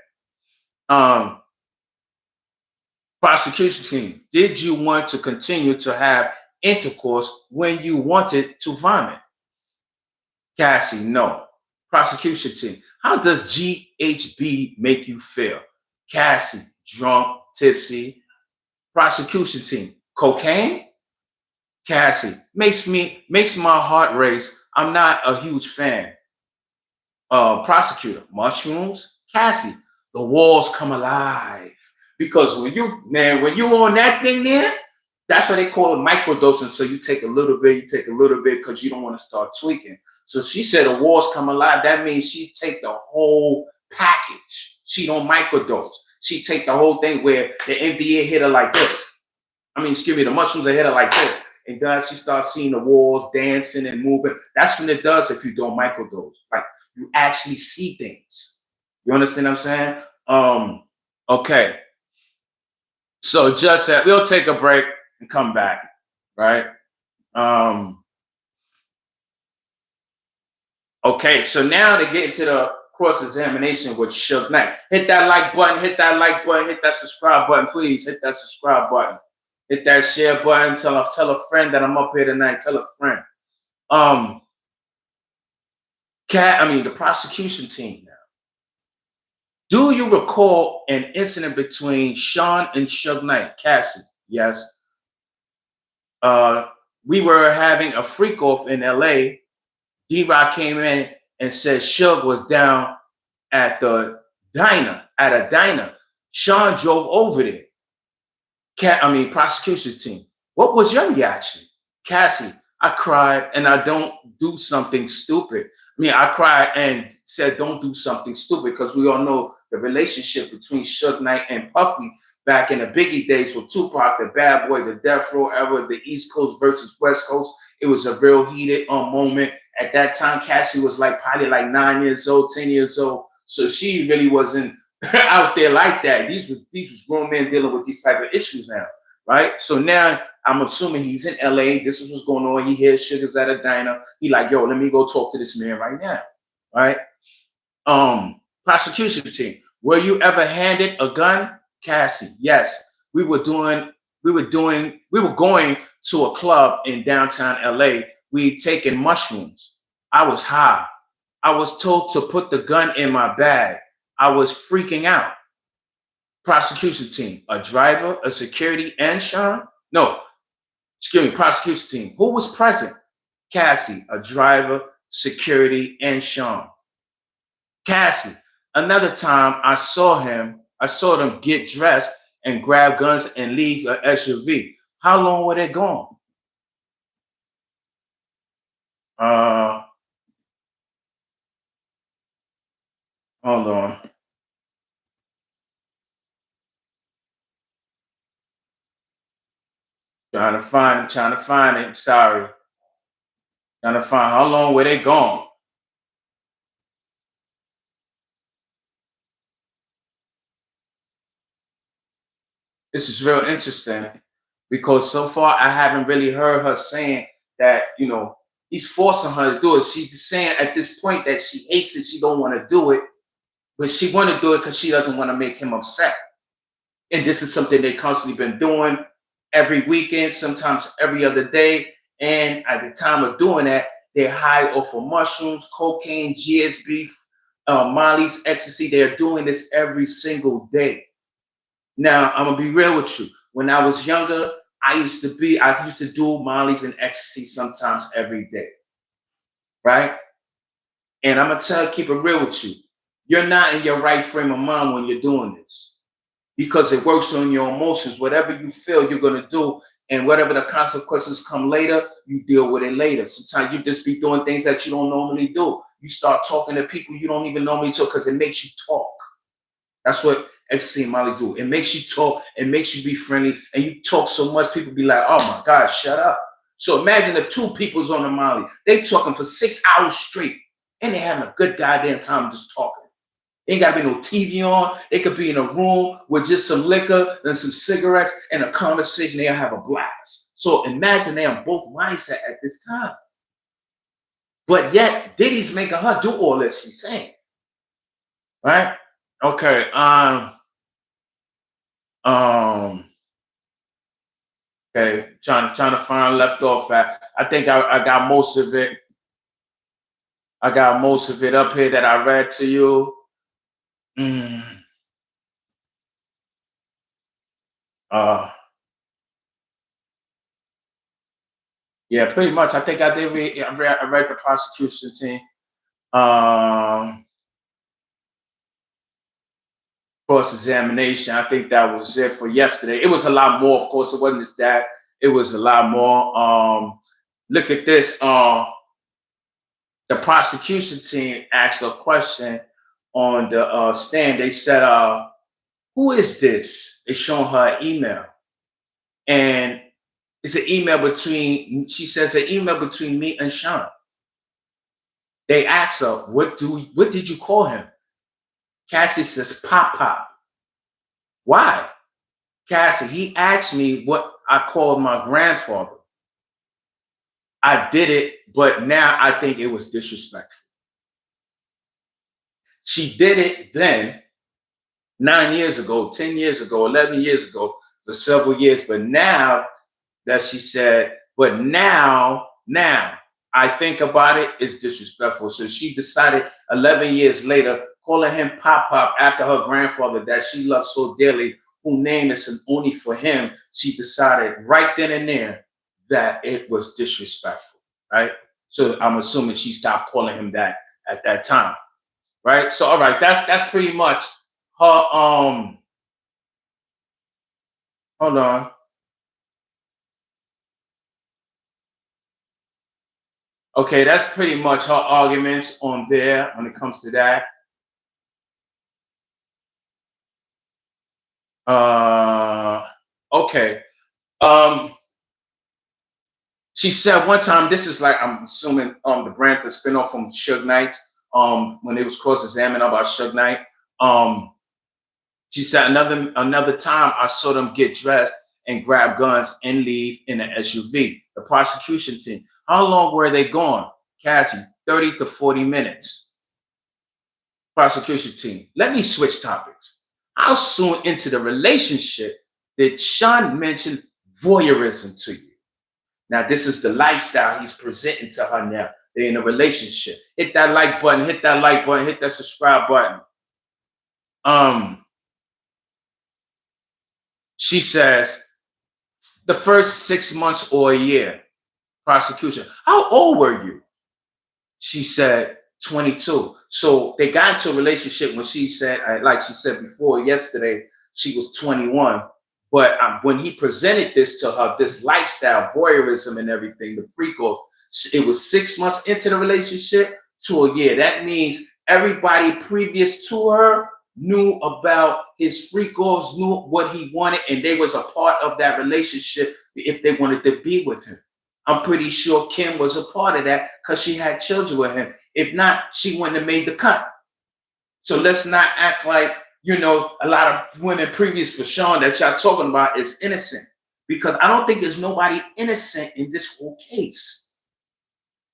Prosecution team, did you want to continue to have intercourse when you wanted to vomit? Cassie, no. Prosecution team, how does GHB make you feel? Cassie, drunk, tipsy. Prosecution team, cocaine? Cassie, makes my heart race. I'm not a huge fan. Prosecutor, mushrooms? Cassie, the walls come alive. Because when you on that thing there, that's what they call it, microdosing. So you take a little bit, because you don't want to start tweaking. So she said the walls come alive. That means she take the whole package. She don't microdose. She take the whole thing where the MDA hit her like this. The mushrooms are hit her like this. And then she starts seeing the walls dancing and moving. That's when it does if you don't microdose. Like you actually see things. You understand what I'm saying? Okay. So just that we'll take a break and come back, right? Okay, so now to get into cross-examination with Suge Knight. Hit that like button, hit that like button, hit that subscribe button, please. Hit that subscribe button. Hit that share button. Tell a friend that I'm up here tonight. Tell a friend. The prosecution team now. Do you recall an incident between Sean and Suge Knight? Cassie, yes. We were having a freak off in LA. D-Rock came in and said Suge was down at a diner. Sean drove over there. Prosecution team. What was your reaction? Cassie, I cried and I don't do something stupid. I cried and said don't do something stupid because we all know the relationship between Suge Knight and Puffy back in the Biggie days with Tupac, the Bad Boy, the Death Row era, the East Coast versus West Coast. It was a real heated moment. At that time, Cassie was probably 9 years old, 10 years old. So she really wasn't out there like that. These was grown men dealing with these type of issues now, right? So now I'm assuming he's in LA. This is what's going on. He hears Sugar's at a diner. He like, yo, let me go talk to this man right now, right? Prosecution team. Were you ever handed a gun? Cassie, yes. We were going to a club in downtown LA. We'd taken mushrooms. I was high. I was told to put the gun in my bag. I was freaking out. Prosecution team, a driver, a security, and Sean? No, excuse me, prosecution team. Who was present? Cassie, a driver, security, and Sean. Cassie, another time I saw them get dressed and grab guns and leave an SUV. How long were they gone? Hold on. Trying to find it. Sorry. Trying to find how long were they gone? This is real interesting because so far I haven't really heard her saying that, he's forcing her to do it. She's just saying at this point that she hates it. She don't want to do it, but she want to do it because she doesn't want to make him upset. And this is something they constantly been doing every weekend, sometimes every other day. And at the time of doing that, they're high off of mushrooms, cocaine, GSB, Molly's, ecstasy. They're doing this every single day. Now, I'm going to be real with you. When I was younger, I used to do Molly's and ecstasy sometimes every day. Right? And I'm going to keep it real with you. You're not in your right frame of mind when you're doing this because it works on your emotions. Whatever you feel, you're going to do. And whatever the consequences come later, you deal with it later. Sometimes you just be doing things that you don't normally do. You start talking to people you don't even normally talk because it makes you talk. That's what ecstasy and Molly do. It makes you talk. It makes you be friendly. And you talk so much, people be like, oh my God, shut up. So imagine if two people's on the Molly. They talking for 6 hours straight. And they having a good goddamn time just talking. Ain't got to be no TV on. They could be in a room with just some liquor and some cigarettes and a conversation. They'll have a blast. So imagine they on both mindset at this time. But yet, Diddy's making her do all this she's saying. Right? Okay. Okay. Trying to find left off at. I think I got most of it. I got most of it up here that I read to you. Yeah, pretty much. I think I did read. I read the prosecution team. Cross-examination. I think that was it for yesterday. It was a lot more. Of course, it wasn't just that. It was a lot more. Look at this. The prosecution team asked a question on the stand. They said, who is this? They showing her an email. And it's an email between, she says, an email between me and Sean. They asked her, what did you call him? Cassie says, Pop. Why? Cassie, he asked me what I called my grandfather. I did it, but now I think it was disrespectful. She did it then, 9 years ago, 10 years ago, 11 years ago, for several years. But now that she said, but now I think about it, it's disrespectful. So she decided 11 years later, calling him Pop Pop after her grandfather that she loved so dearly, who named this only for him. She decided right then and there that it was disrespectful, right? So I'm assuming she stopped calling him that at that time, right? So all right, that's pretty much her. Hold on. Okay, that's pretty much her arguments on there when it comes to that. Okay. Um, she said one time, this is like I'm assuming the brand the spinoff from Suge Knight, when it was cross-examined about Suge Knight. Um, she said another time I saw them get dressed and grab guns and leave in an SUV. The prosecution team. How long were they gone? Cassie, 30 to 40 minutes. Prosecution team. Let me switch topics. How soon into the relationship did Sean mention voyeurism to you? Now, this is the lifestyle he's presenting to her now. They're in a relationship. Hit that like button, hit that like button, hit that subscribe button. She says the first 6 months or a year. Prosecution. How old were you? She said 22. So they got into a relationship when she said, like she said before yesterday, she was 21. But when he presented this to her, this lifestyle, voyeurism and everything, the freak off, it was 6 months into the relationship to a year. That means everybody previous to her knew about his freak offs, knew what he wanted, and they was a part of that relationship if they wanted to be with him. I'm pretty sure Kim was a part of that because she had children with him. If not, she wouldn't have made the cut. So let's not act like, a lot of women previous for Sean that y'all talking about is innocent. Because I don't think there's nobody innocent in this whole case.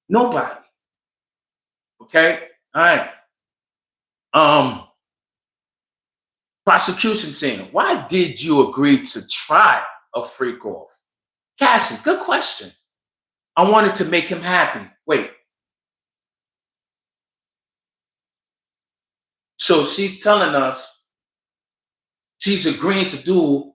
Nobody. Okay? All right. Prosecution team. Why did you agree to try a freak off? Cassie, good question. I wanted to make him happy. Wait. So she's telling us she's agreeing to do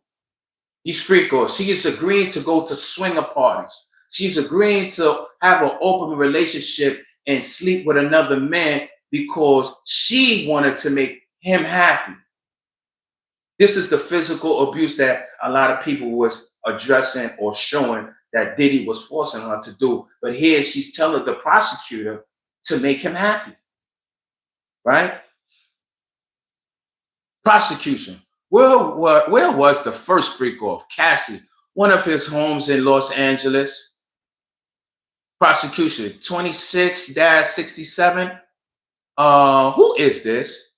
these freak offs. She is agreeing to go to swinger parties. She's agreeing to have an open relationship and sleep with another man because she wanted to make him happy. This is the physical abuse that a lot of people was addressing or showing that Diddy was forcing her to do. But here she's telling the prosecutor to make him happy. Right? Prosecution. Where was the first freak off? Cassie, one of his homes in Los Angeles. Prosecution, 26-67. Who is this?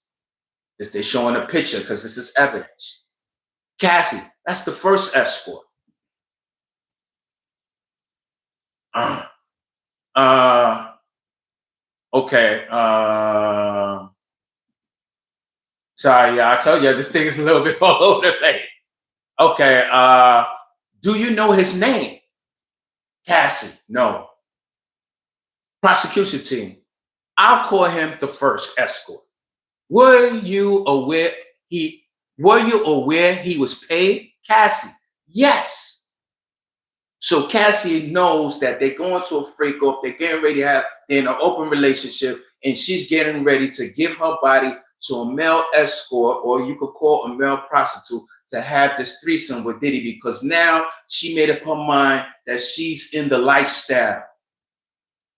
Is they showing a picture because this is evidence. Cassie, that's the first escort. Okay. Sorry, I told you this thing is a little bit all over the place. Okay. Do you know his name? Cassie, no. Prosecution team, I'll call him the first escort. Were you aware he was paid? Cassie, yes. So Cassie knows that they're going to a freak off, they're getting ready to have in an open relationship, and she's getting ready to give her body to a male escort, or you could call a male prostitute, to have this threesome with Diddy, because now she made up her mind that she's in the lifestyle,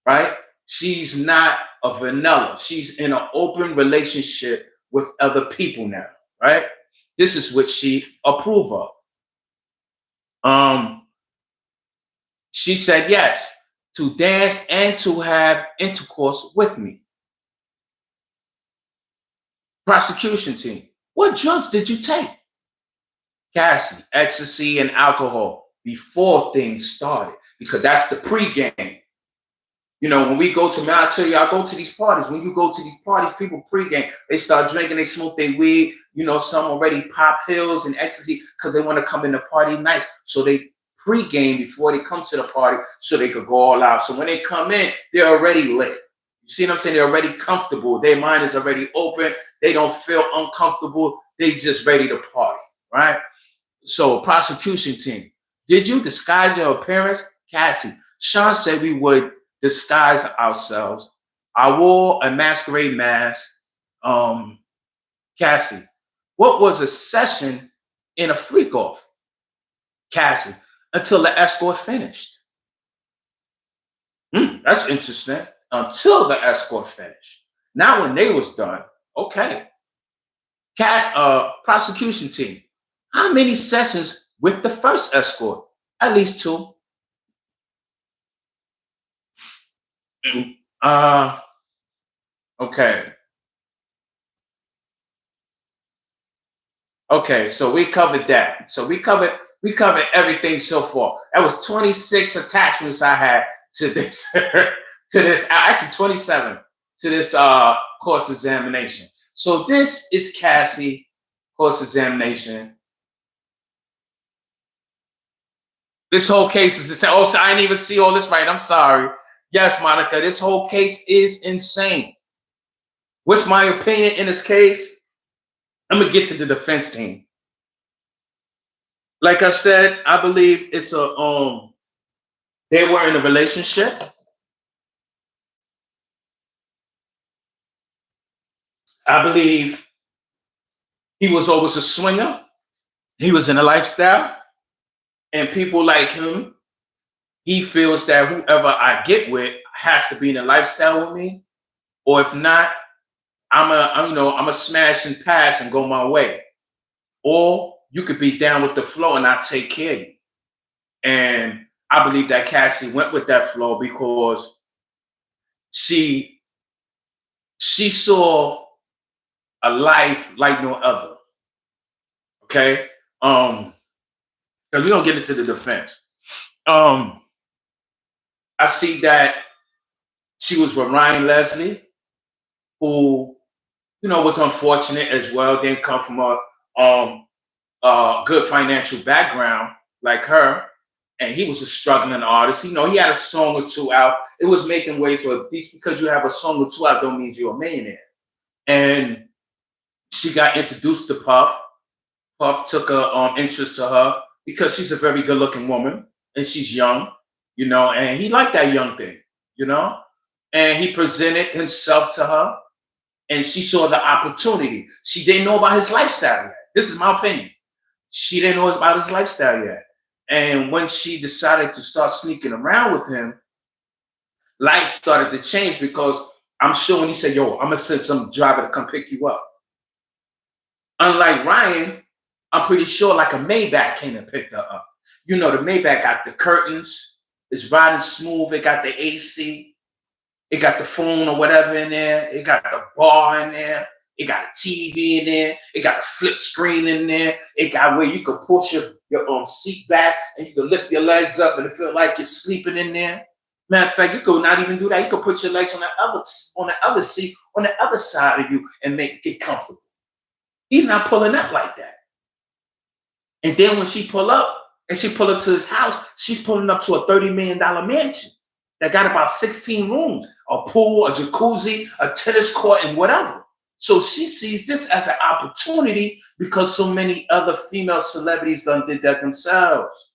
right? She's not a vanilla. She's in an open relationship with other people now, right? This is what she approve of. She said yes to dance and to have intercourse with me. Prosecution team, what drugs did you take? Cassie, ecstasy and alcohol before things started, because that's the pregame. You know, when we go to, man, I tell you, I go to these parties. When you go to these parties, people pregame, they start drinking, they smoke their weed. You know, some already pop pills and ecstasy because they want to come in the party nice. So they pregame before they come to the party so they could go all out. So when they come in, they're already lit. You see what I'm saying? They're already comfortable. Their mind is already open. They don't feel uncomfortable. They just ready to party, right? So prosecution team, did you disguise your appearance? Cassie, Sean said we would disguise ourselves. I wore a masquerade mask. Cassie, what was a session in a freak off? Cassie, until the escort finished. That's interesting. Until the escort finished. Now when they was done, okay. Prosecution team, how many sessions with the first escort? At least 2. Okay. Okay, so we covered that. So we covered everything so far. That was 26 attachments I had to this to this actually 27 to this course examination. So this is Cassie course examination. This whole case is insane. Oh, so I didn't even see all this right. I'm sorry. Yes, Monica, this whole case is insane. What's my opinion in this case? I'm gonna get to the defense team. Like I said, I believe it's a they were in a relationship. I believe he was always a swinger. He was in a lifestyle, and people like him, he feels that whoever I get with has to be in a lifestyle with me, or if not, I'm a smash and pass and go my way. Or you could be down with the flow and I take care of you. And I believe that Cassie went with that flow because she saw a life like no other. Okay. Because we don't get into the defense. I see that she was with Ryan Leslie, who, was unfortunate as well. Didn't come from a good financial background like her. And he was a struggling artist. He had a song or two out. It was making waves for at least because you have a song or two out don't mean you're a millionaire. And she got introduced to Puff. Puff took a interest to her because she's a very good looking woman and she's young, and he liked that young thing, and he presented himself to her and she saw the opportunity. She didn't know about his lifestyle yet. This is my opinion. She didn't know about his lifestyle yet. And when she decided to start sneaking around with him, life started to change because I'm sure when he said, yo, I'm going to send some driver to come pick you up. Unlike Ryan, I'm pretty sure like a Maybach came and picked her up. The Maybach got the curtains. It's riding smooth. It got the AC. It got the phone or whatever in there. It got the bar in there. It got a TV in there. It got a flip screen in there. It got where you could push your seat back and you could lift your legs up and it feel like you're sleeping in there. Matter of fact, you could not even do that. You could put your legs on the other seat on the other side of you and make it get comfortable. He's not pulling up like that. And then when she pull up to his house, she's pulling up to a $30 million mansion that got about 16 rooms, a pool, a jacuzzi, a tennis court, and whatever. So she sees this as an opportunity because so many other female celebrities done did that themselves.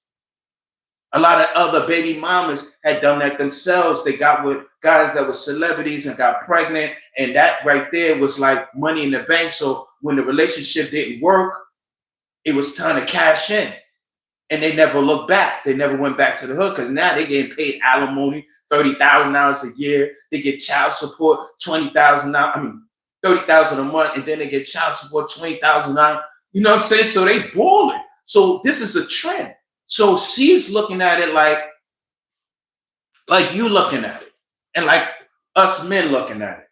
A lot of other baby mamas had done that themselves. They got with guys that were celebrities and got pregnant. And that right there was like money in the bank. So when the relationship didn't work, it was time to cash in. And they never looked back. They never went back to the hood because now they getting paid alimony, $30,000 a year. They get child support, $20,000. $30,000 a month, and then they get child support, $20,000. You know what I'm saying? So they balling. So this is a trend. So she's looking at it like you looking at it, and like us men looking at it.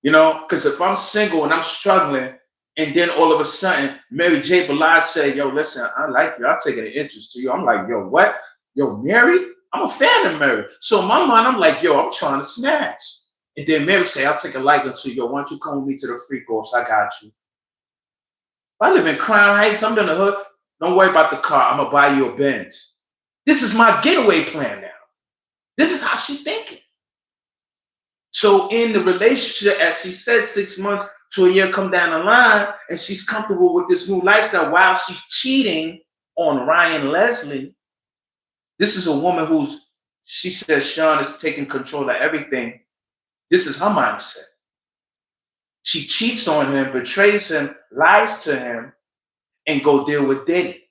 Because if I'm single and I'm struggling, and then all of a sudden Mary J. Blige said, "Yo, listen, I like you. I'm taking an interest to you." I'm like, "Yo, what? Yo, Mary? I'm a fan of Mary. So in my mind, I'm like, yo, I'm trying to smash. And then Mary say, I'll take a liking to you. Why don't you come with me to the freak offs? I got you. I live in Crown Heights. I'm in the hood. Don't worry about the car. I'm going to buy you a Benz. This is my getaway plan now. This is how she's thinking. So in the relationship, as she said, 6 months to a year come down the line, and she's comfortable with this new lifestyle while she's cheating on Ryan Leslie. This is a woman she says Sean is taking control of everything. This is her mindset. She cheats on him, betrays him, lies to him, and go deal with Diddy.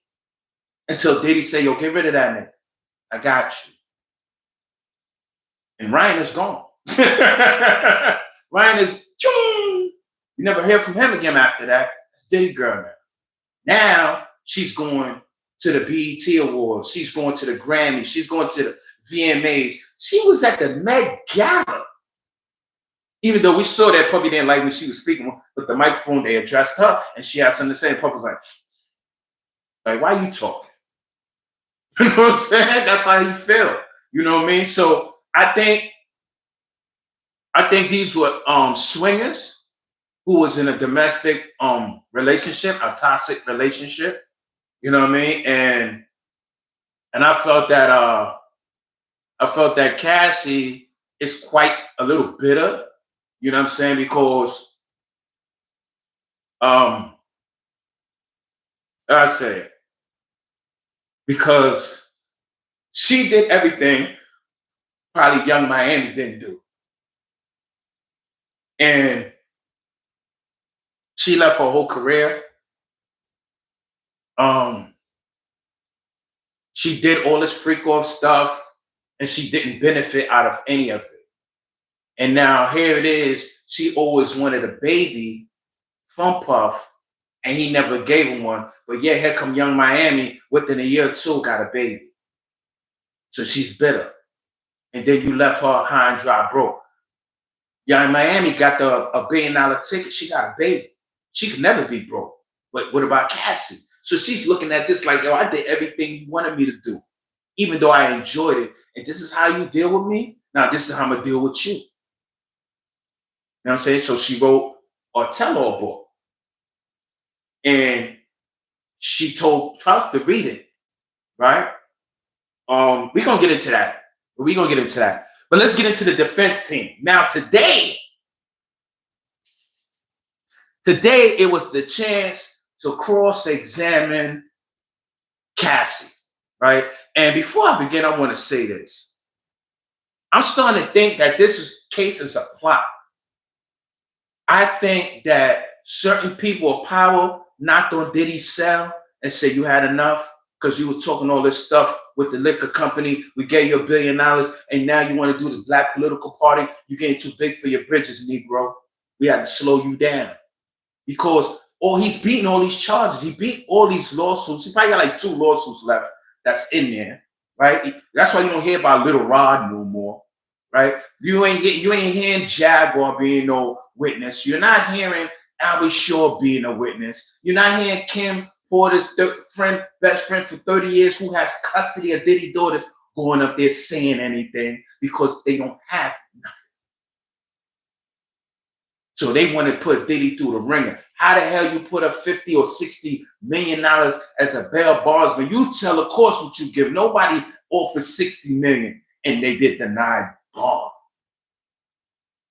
Until Diddy say, yo, get rid of that nigga. I got you. And Ryan is gone. Ryan is, you never hear from him again after that. It's Diddy girl now. Now she's going to the BET Awards. She's going to the Grammys. She's going to the VMAs. She was at the Met Gala. Even though we saw that Puffy didn't like when she was speaking, but the microphone, they addressed her, and she had something to say. Puffy was like, why are you talking? You know what I'm saying? That's how he felt. You know what I mean? So I think these were swingers who was in a domestic relationship, a toxic relationship. You know what I mean? And I felt that Cassie is quite a little bitter. You know what I'm saying? Because because she did everything probably Young Miami didn't do. And she left her whole career. She did all this freak off stuff, and she didn't benefit out of any of it. And now here it is. She always wanted a baby from Puff, and he never gave him one. But yeah, here come Young Miami, within a year or two, got a baby. So she's bitter. And then you left her high and dry broke. Young Miami got a $1 billion ticket. She got a baby. She could never be broke. But what about Cassie? So she's looking at this like, yo, I did everything you wanted me to do, even though I enjoyed it. And this is how you deal with me? Now this is how I'm going to deal with you. You know what I'm saying? So she wrote a tell-all book. And she told Puff to read it, right? We're going to get into that. But let's get into the defense team. Now, today it was the chance to cross-examine Cassie, right? And before I begin, I want to say this. I'm starting to think that this case is a plot. I think that certain people of power knocked on Diddy's cell and said, you had enough because you were talking all this stuff with the liquor company. We gave you $1 billion, and now you want to do this black political party. You're getting too big for your britches, Negro. We had to slow you down. Because he's beating all these charges. He beat all these lawsuits. He probably got like 2 lawsuits left that's in there, right? That's why you don't hear about Little Rod no more, right? You ain't hearing Jaguar being no witness. You're not hearing Albie Shaw being a witness. You're not hearing Kim Porter's best friend for 30 years who has custody of Diddy daughters going up there saying anything because they don't have nothing. So they want to put Diddy through the ringer. How the hell you put up $50 or $60 million as a bail bondsman? You tell the courts what you give. Nobody offered $60 million and they did deny bond.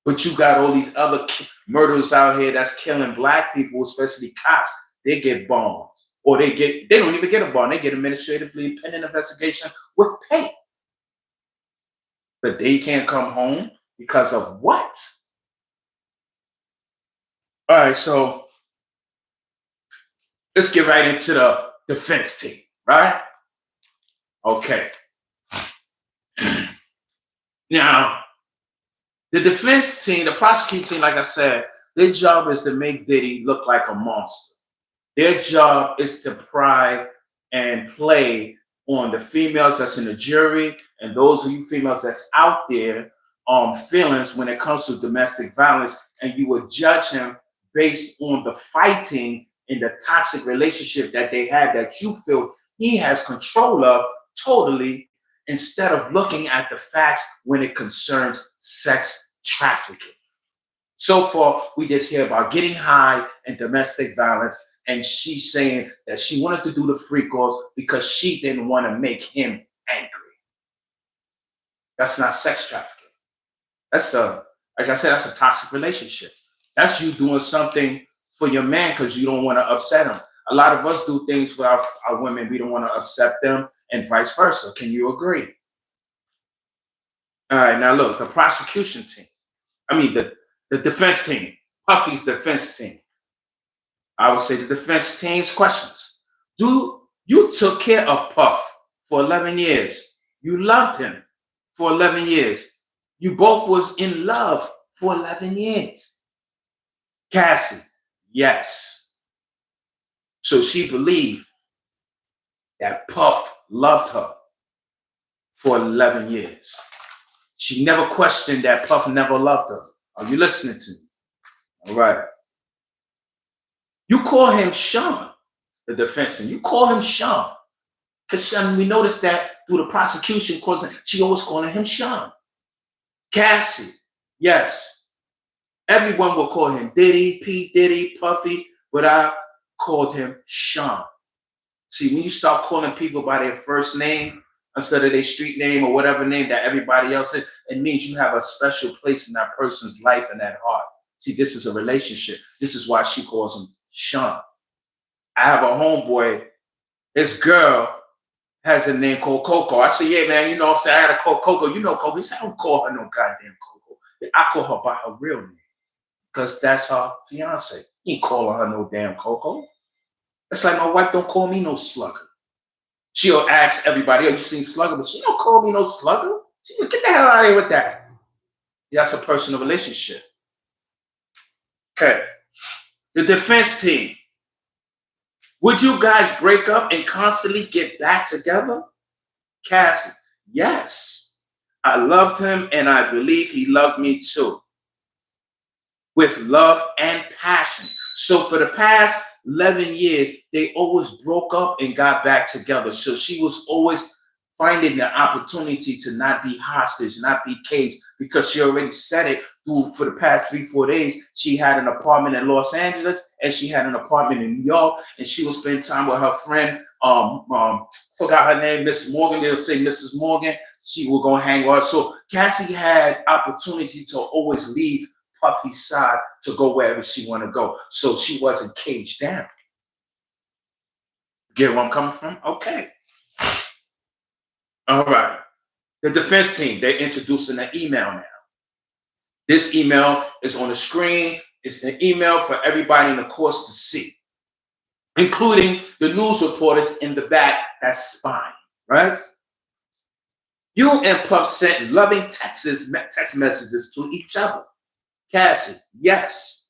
But you got all these other murderers out here that's killing black people, especially cops. They get bonds. Or they don't even get a bond. They get administratively pending investigation with pay. But they can't come home because of what? All right, so let's get right into the defense team, right? Okay. Now, the defense team, the prosecuting team, like I said, their job is to make Diddy look like a monster. Their job is to pry and play on the females that's in the jury and those of you females that's out there feelings when it comes to domestic violence, and you would judge him based on the fighting in the toxic relationship that they had that you feel he has control of totally, instead of looking at the facts when it concerns sex trafficking. So far, we just hear about getting high and domestic violence, and she's saying that she wanted to do the freak off because she didn't want to make him angry. That's not sex trafficking. That's like I said, that's a toxic relationship. That's you doing something for your man because you don't want to upset him. A lot of us do things for our women. We don't want to upset them and vice versa. Can you agree? All right, now look, the prosecution team. The defense team, Puffy's defense team. I would say the defense team's questions. You took care of Puff for 11 years. You loved him for 11 years. You both was in love for 11 years. Cassie, yes. So she believed that Puff loved her for 11 years. She never questioned that Puff never loved her. Are you listening to me? All right. You call him Sean, the defense team. You call him Sean. Because we noticed that through the prosecution, she always calling him Sean. Cassie, yes. Everyone will call him Diddy, P. Diddy, Puffy, but I called him Sean. See, when you start calling people by their first name instead of their street name or whatever name that everybody else is, it means you have a special place in that person's life and that heart. See, this is a relationship. This is why she calls him Sean. I have a homeboy, his girl has a name called Coco. I say, yeah, man, you know what I'm saying? I had to call Coco. You know Coco. He said, I don't call her no goddamn Coco. I call her by her real name because that's her fiance. He ain't calling her no damn Coco. It's like my wife don't call me no slugger. She'll ask everybody, oh, you seen Slugger? But she don't call me no slugger. Get the hell out of here with that. That's a personal relationship. Okay. The defense team. Would you guys break up and constantly get back together? Cassie, yes. I loved him and I believe he loved me too. With love and passion. So for the past 11 years, they always broke up and got back together. So she was always finding the opportunity to not be hostage, not be caged, because she already said it for the past 3-4 days. She had an apartment in Los Angeles and she had an apartment in New York, and she would spend time with her friend, forgot her name, Mrs. Morgan. They'll say Mrs. Morgan. She will go hang with her. So Cassie had opportunity to always leave Puffy's side to go wherever she want to go. So she wasn't caged down. Get where I'm coming from? Okay. All right. The defense team, they're introducing an email now. This email is on the screen. It's an email for everybody in the course to see, including the news reporters in the back that's spying, right? You and Puff sent loving text messages to each other. Cassie, yes.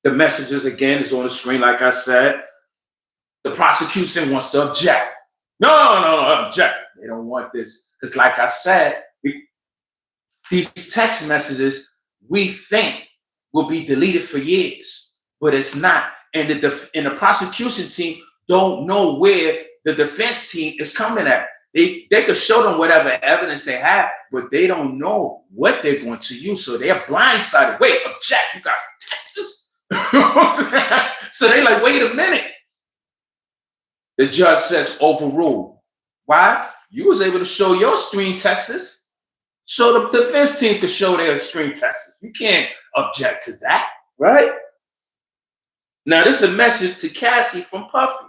The messages, again, is on the screen, like I said. The prosecution wants to object. No, object. They don't want this. Because like I said, these text messages we think will be deleted for years, but it's not. And the prosecution team don't know where the defense team is coming at. They could show them whatever evidence they have, but they don't know what they're going to use. So they're blindsided. Wait, object, you got texts? So they're like, wait a minute. The judge says overruled. Why? You was able to show your screen texts, so the defense team could show their screen texts. You can't object to that, right? Now, this is a message to Cassie from Puffy.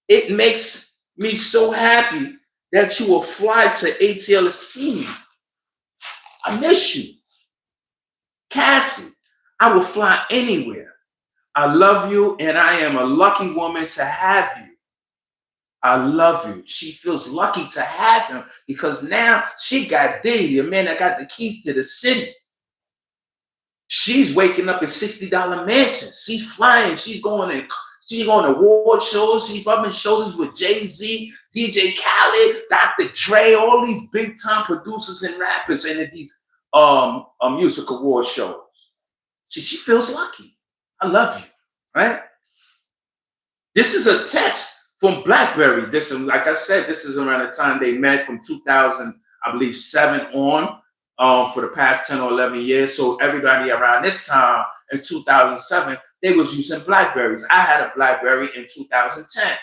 It makes me so happy that you will fly to ATL to see me. I miss you. Cassie, I will fly anywhere. I love you, and I am a lucky woman to have you. I love you. She feels lucky to have him because now she got Diddy, the man that got the keys to the city. She's waking up in $60 mansions. She's flying. She's going to award shows. She's rubbing shoulders with Jay-Z, DJ Khaled, Dr. Dre, all these big time producers and rappers in these music award shows. She feels lucky. I love you, right? This is a text from BlackBerry. This is, like I said, this is around the time they met from 2000, I believe, 7 on, for the past 10 or 11 years. So everybody around this time in 2007, they was using BlackBerries. I had a BlackBerry in 2010.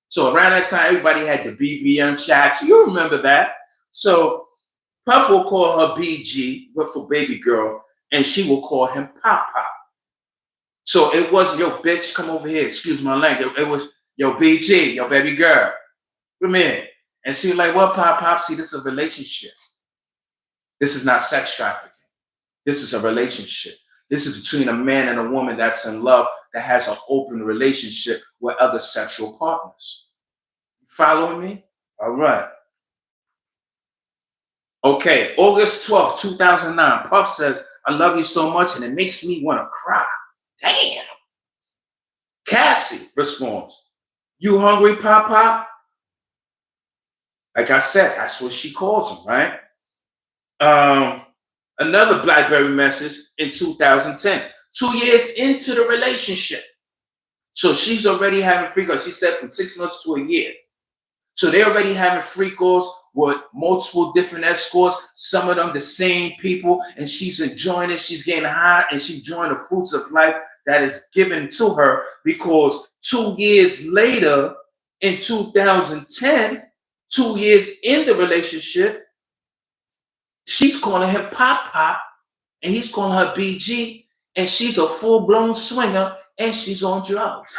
So around that time, everybody had the BBM chats. You remember that. So Puff will call her BG, but for baby girl, and she will call him Pop Pop. So it wasn't, yo, bitch, come over here. Excuse my language. It was, yo, BG, yo, baby girl. Come in. And she was like, well, Pop Pop, see, this is a relationship. This is not sex trafficking. This is a relationship. This is between a man and a woman that's in love, that has an open relationship with other sexual partners. You following me? All right. Okay, August 12th, 2009. Puff says, I love you so much and it makes me want to cry. Damn. Cassie responds, you hungry, Pop Pop? Like I said, that's what she calls him, right? Another BlackBerry message in 2010, 2 years into the relationship. So she's already having free calls. She said from 6 months to a year. So they're already having free calls with multiple different escorts, some of them the same people, and she's enjoying it. She's getting high, and she's enjoying the fruits of life that is given to her, because 2 years later, in 2010, 2 years in the relationship, she's calling him Pop Pop, and he's calling her BG, and she's a full-blown swinger, and she's on drugs.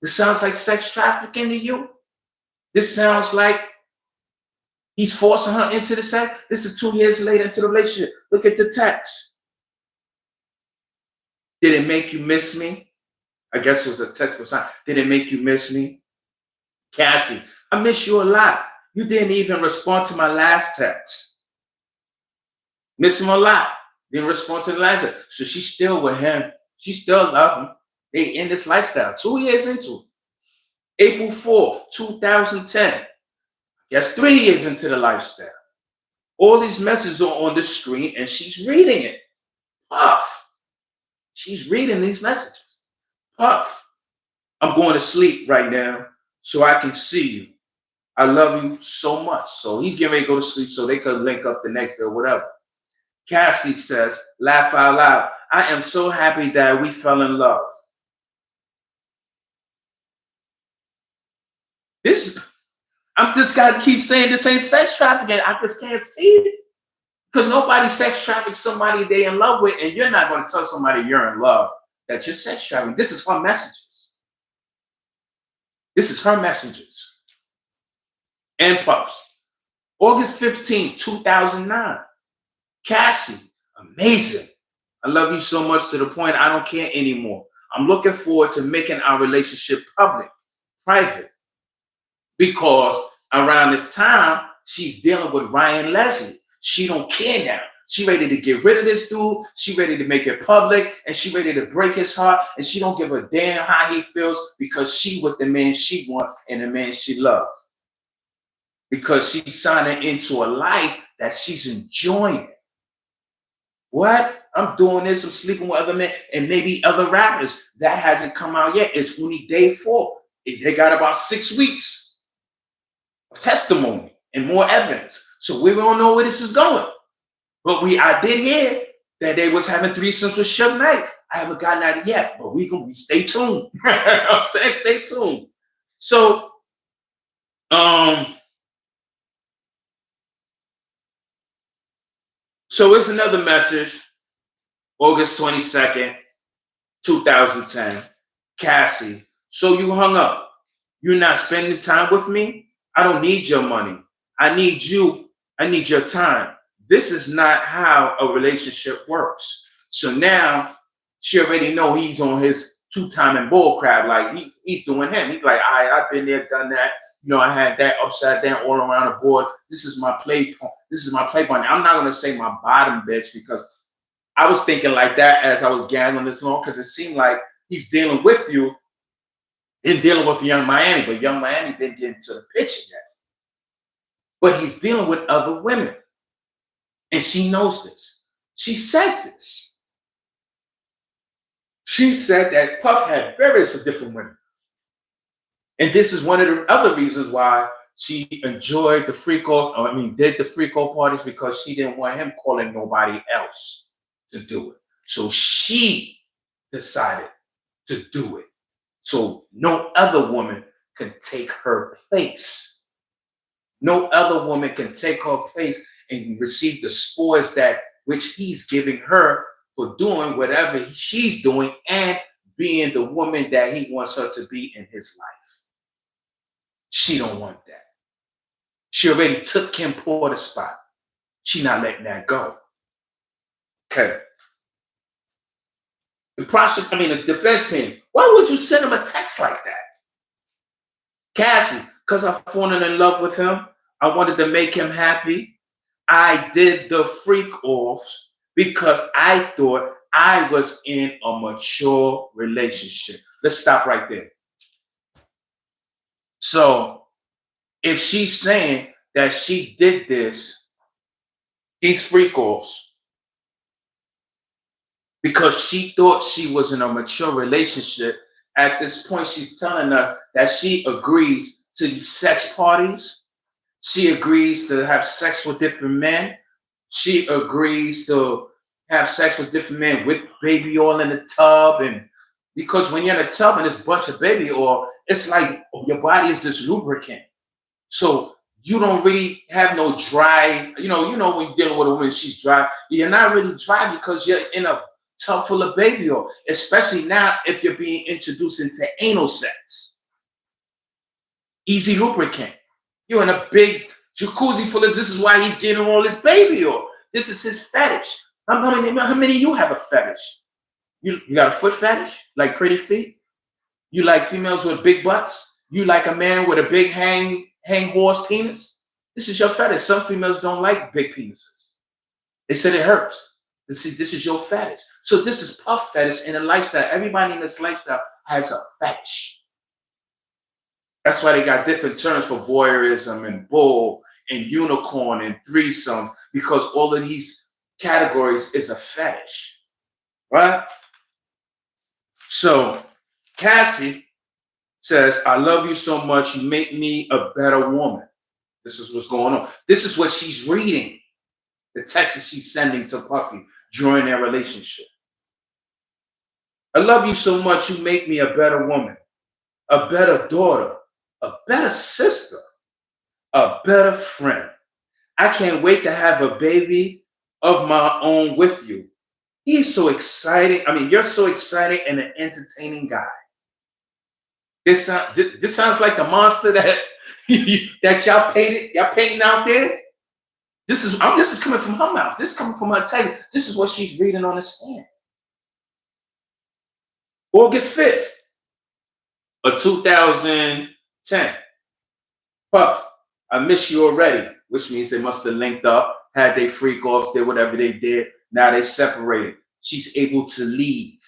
This sounds like sex trafficking to you? This sounds like he's forcing her into the sex? This is 2 years later into the relationship. Look at the text. Did it make you miss me? I guess it was a text was not. Did it make you miss me? Cassie, I miss you a lot. You didn't even respond to my last text. Miss him a lot. Didn't respond to the last text. So she's still with him. She still loves him. They in this lifestyle. 2 years into it. April 4th, 2010. Yes, 3 years into the lifestyle. All these messages are on the screen and she's reading it. Puff. She's reading these messages. Puff. I'm going to sleep right now so I can see you. I love you so much. So he's getting ready to go to sleep so they could link up the next day or whatever. Cassie says, laugh out loud. I am so happy that we fell in love. I'm just got to keep saying this ain't sex trafficking. I just can't see it. Because nobody sex traffics somebody they in love with, and you're not going to tell somebody you're in love that you're sex trafficking. This is her messages. This is her messages. And Puffs. August 15th, 2009. Cassie, amazing. I love you so much to the point I don't care anymore. I'm looking forward to making our relationship public, private. Because around this time, she's dealing with Ryan Leslie. She don't care now. She ready to get rid of this dude. She ready to make it public, and she ready to break his heart. And she don't give a damn how he feels, because she with the man she wants and the man she loves. Because she's signing into a life that she's enjoying. What? I'm doing this. I'm sleeping with other men and maybe other rappers. That hasn't come out yet. It's only day 4. They got about 6 weeks of testimony and more evidence. So we don't know where this is going. But I did hear that they was having threesomes with Suge Knight. I haven't gotten that yet, but we stay tuned. I'm saying stay tuned. So so it's another message, August 22nd, 2010. Cassie, so you hung up. You're not spending time with me? I don't need your money. I need you. I need your time. This is not how a relationship works. So now she already know he's on his 2-timing bull crap. Like he's doing him. He's like, I've been there, done that. You know, I had that upside down all around the board. This is my play. This is my play point. I'm not gonna say my bottom bitch, because I was thinking like that as I was gathering this long, because it seemed like he's dealing with you and dealing with Young Miami, but Young Miami didn't get into the picture yet. But he's dealing with other women. And she knows this. She said this. She said that Puff had various different women. And this is one of the other reasons why she enjoyed the freak offs, or I mean, did the freak off parties, because she didn't want him calling nobody else to do it. So she decided to do it. So no other woman can take her place. No other woman can take her place and receive the spoils that which he's giving her for doing whatever she's doing and being the woman that he wants her to be in his life. She don't want that. She already took Kim Porter's spot. She not letting that go. Okay. The defense team, why would you send him a text like that? Cassie, because I've fallen in love with him. I wanted to make him happy. I did the freak offs because I thought I was in a mature relationship. Let's stop right there. So if she's saying that she did these freak offs, because she thought she was in a mature relationship, at this point, she's telling us that she agrees to these sex parties. She agrees to have sex with different men. She agrees to have sex with different men with baby oil in the tub. And because when you're in a tub and there's a bunch of baby oil, it's like your body is this lubricant. So you don't really have no dry, when you're dealing with a woman, she's dry. You're not really dry because you're in a tub full of baby oil, especially now if you're being introduced into anal sex. Easy lubricant. You're in a big jacuzzi full of, this is why he's getting all this baby oil. This is his fetish. How many of you have a fetish? You got a foot fetish? Like pretty feet? You like females with big butts? You like a man with a big hang horse penis? This is your fetish. Some females don't like big penises. They said it hurts. See, this is your fetish. So this is puff fetish in a lifestyle. Everybody in this lifestyle has a fetish. That's why they got different terms for voyeurism and bull and unicorn and threesome, because all of these categories is a fetish, right? So Cassie says, I love you so much. You make me a better woman. This is what's going on. This is what she's reading. The text that she's sending to Puffy during their relationship. I love you so much. You make me a better woman, a better daughter, a better sister, a better friend. I can't wait to have a baby of my own with you. He's so exciting. You're so exciting and an entertaining guy. This sounds like the monster that that y'all painting out there. This is coming from her mouth. This is coming from her table. This is what she's reading on the stand. August 5th of 2010. Puff, I miss you already, which means they must have linked up, had they freak offs, did whatever they did. Now they separated. She's able to leave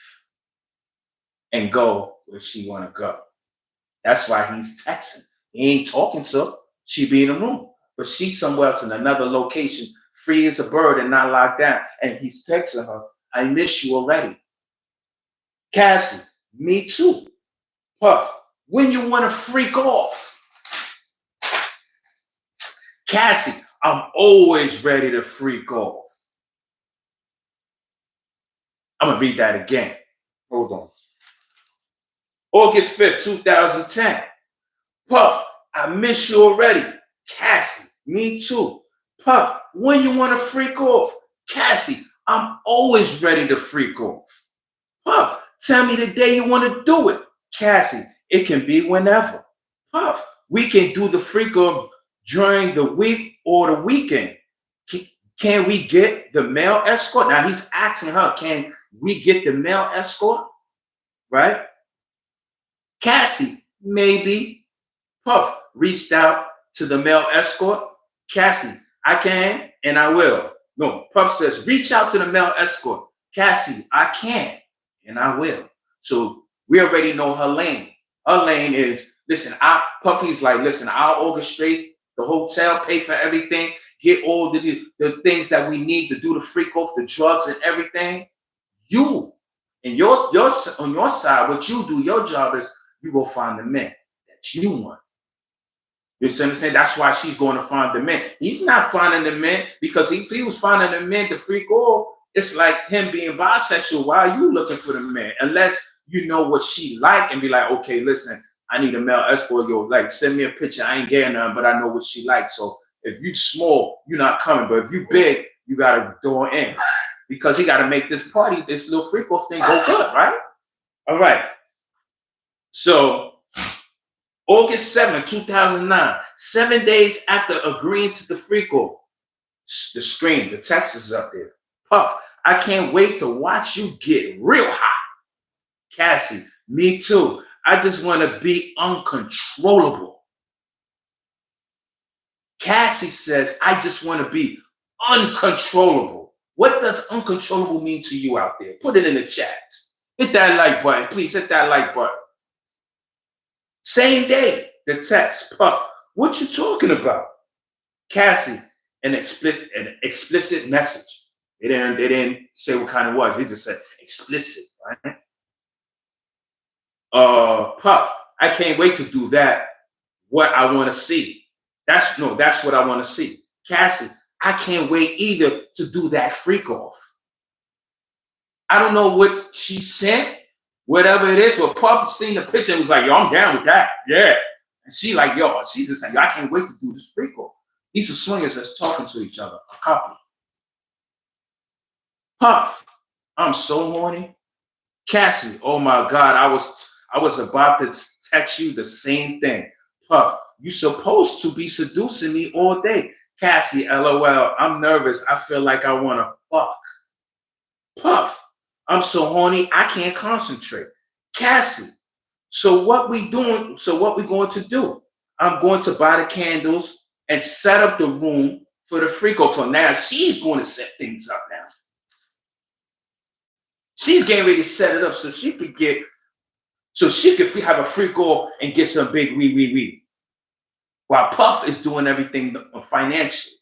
and go where she want to go. That's why he's texting. He ain't talking to her. She be in the room. But she's somewhere else in another location, free as a bird and not locked down. And he's texting her, I miss you already. Cassie, me too. Puff, when you want to freak off? Cassie, I'm always ready to freak off. I'm going to read that again. Hold on. August 5th, 2010. Puff, I miss you already. Cassie, me too. Puff, when you want to freak off? Cassie, I'm always ready to freak off. Puff, tell me the day you want to do it. Cassie, it can be whenever. Puff, we can do the freak off during the week or the weekend. Can we get the male escort? Now he's asking her, can we get the male escort? Right? Cassie, maybe. Puff reached out to the male escort. Cassie, I can and I will. No, Puff says, reach out to the male escort. Cassie, I can and I will. So we already know her lane. Her lane is, listen, Puffy's like, listen, I'll orchestrate the hotel, pay for everything, get all the things that we need to do the freak off, the drugs and everything. You, and your on your side, what you do, your job is you go find the men that you want. You understand? That's why she's going to find the men. He's not finding the men because if he was finding the men to freak off, it's like him being bisexual. Why are you looking for the man? Unless you know what she like and be like, okay, listen, I need a male escort. Yo, like, send me a picture. I ain't getting none, but I know what she likes. So if you small, you're not coming. But if you big, you got to go in because he got to make this party, this little freak off thing go good, right? All right. So August 7, 2009, 7 days after agreeing to the freak off, the text is up there. Puff, I can't wait to watch you get real hot. Cassie, me too. I just want to be uncontrollable. Cassie says, I just want to be uncontrollable. What does uncontrollable mean to you out there? Put it in the chat. Hit that like button. Please hit that like button. Same day, the text, Puff, what you talking about? Cassie, an explicit message. They didn't say what kind it was. They just said explicit, right? Puff, I can't wait to do that. What I want to see. That's what I want to see. Cassie, I can't wait either to do that freak off. I don't know what she sent. Whatever it is, well, Puff seen the picture and was like, yo, I'm down with that. Yeah. And she like, yo, she's just like, yo, I can't wait to do this freak off. These are swingers that's talking to each other, a couple. Puff, I'm so horny. Cassie, oh my God, I was about to text you the same thing. Puff, you supposed to be seducing me all day. Cassie, LOL, I'm nervous. I feel like I want to fuck. Puff, I'm so horny, I can't concentrate. Cassie, so what we going to do? I'm going to buy the candles and set up the room for the freak off. So now she's going to set things up now. She's getting ready to set it up so she could have a freak off and get some big wee. While Puff is doing everything financially.